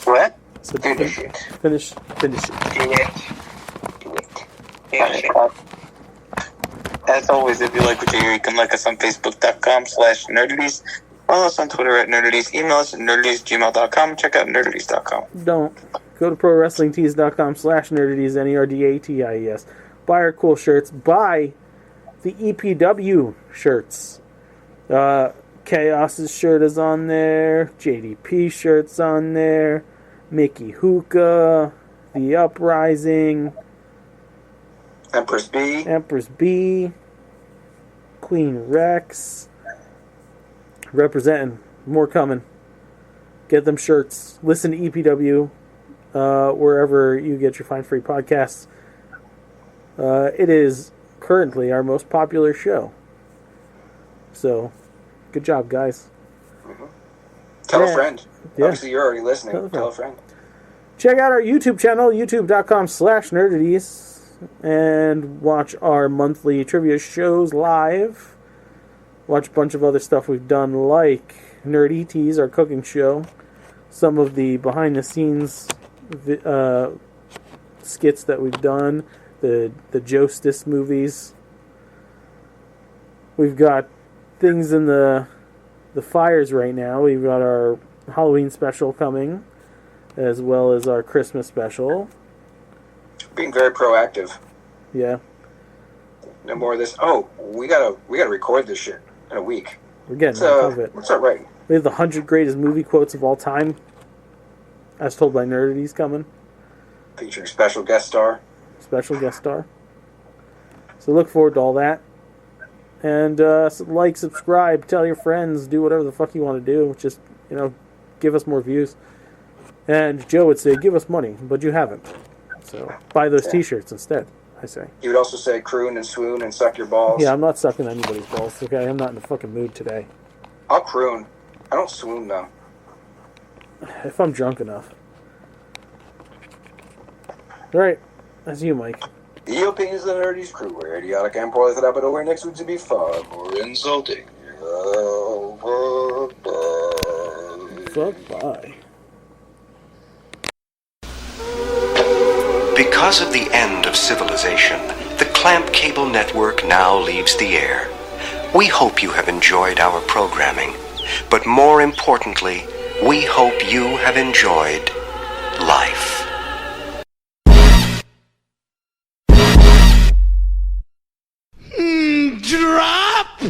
What? Said Finish it. Finish it. Do it. Do it. Alright. As always, if you like what you hear, you can like us on Facebook.com/nerdities. Follow us on Twitter at nerdities. Email us at nerdities@gmail.com. Check out nerdities.com. Don't. Go to prowrestlingtees.com/nerdities, NERDATIES. Buy our cool shirts. Buy the EPW shirts. Chaos's shirt is on there. JDP shirt's on there. Mickey Hookah. The Uprising. Empress B. Empress B. Queen Rex. Representing. More coming. Get them shirts. Listen to EPW wherever you get your fine free podcasts. It is currently our most popular show. So, good job, guys. Tell Yeah. a friend. Yeah. Obviously, you're already listening. Tell a Tell a friend. Check out our YouTube channel, youtube.com/nerdities, and watch our monthly trivia shows live. Watch a bunch of other stuff we've done, like Nerd ETs, our cooking show. Some of the behind-the-scenes skits that we've done. The Jostis movies. We've got things in the fires right now. We've got our Halloween special coming, as well as our Christmas special. Being very proactive. Yeah, No more of this. Oh, we gotta record this shit in a week. we're getting So on top of it. what's up, right? We have the 100 greatest movie quotes of all time, as told by Nerdities, coming. Featuring special guest star. Special guest star. So look forward to all that. And like, subscribe, tell your friends, do whatever the fuck you want to do. Just, give us more views. And Joe would say, give us money, but you haven't. So buy those t-shirts instead, I say. You would also say croon and swoon and suck your balls. Yeah, I'm not sucking anybody's balls, okay? I'm not in the fucking mood today. I'll croon. I don't swoon though. If I'm drunk enough. Alright, that's you, Mike. The opinions of the Nerdies crew are idiotic and poorly thought out, but nowhere next week to be far more insulting. Fuck, bye. Because of the end of civilization, the Clamp Cable Network now leaves the air. We hope you have enjoyed our programming, but more importantly, we hope you have enjoyed life.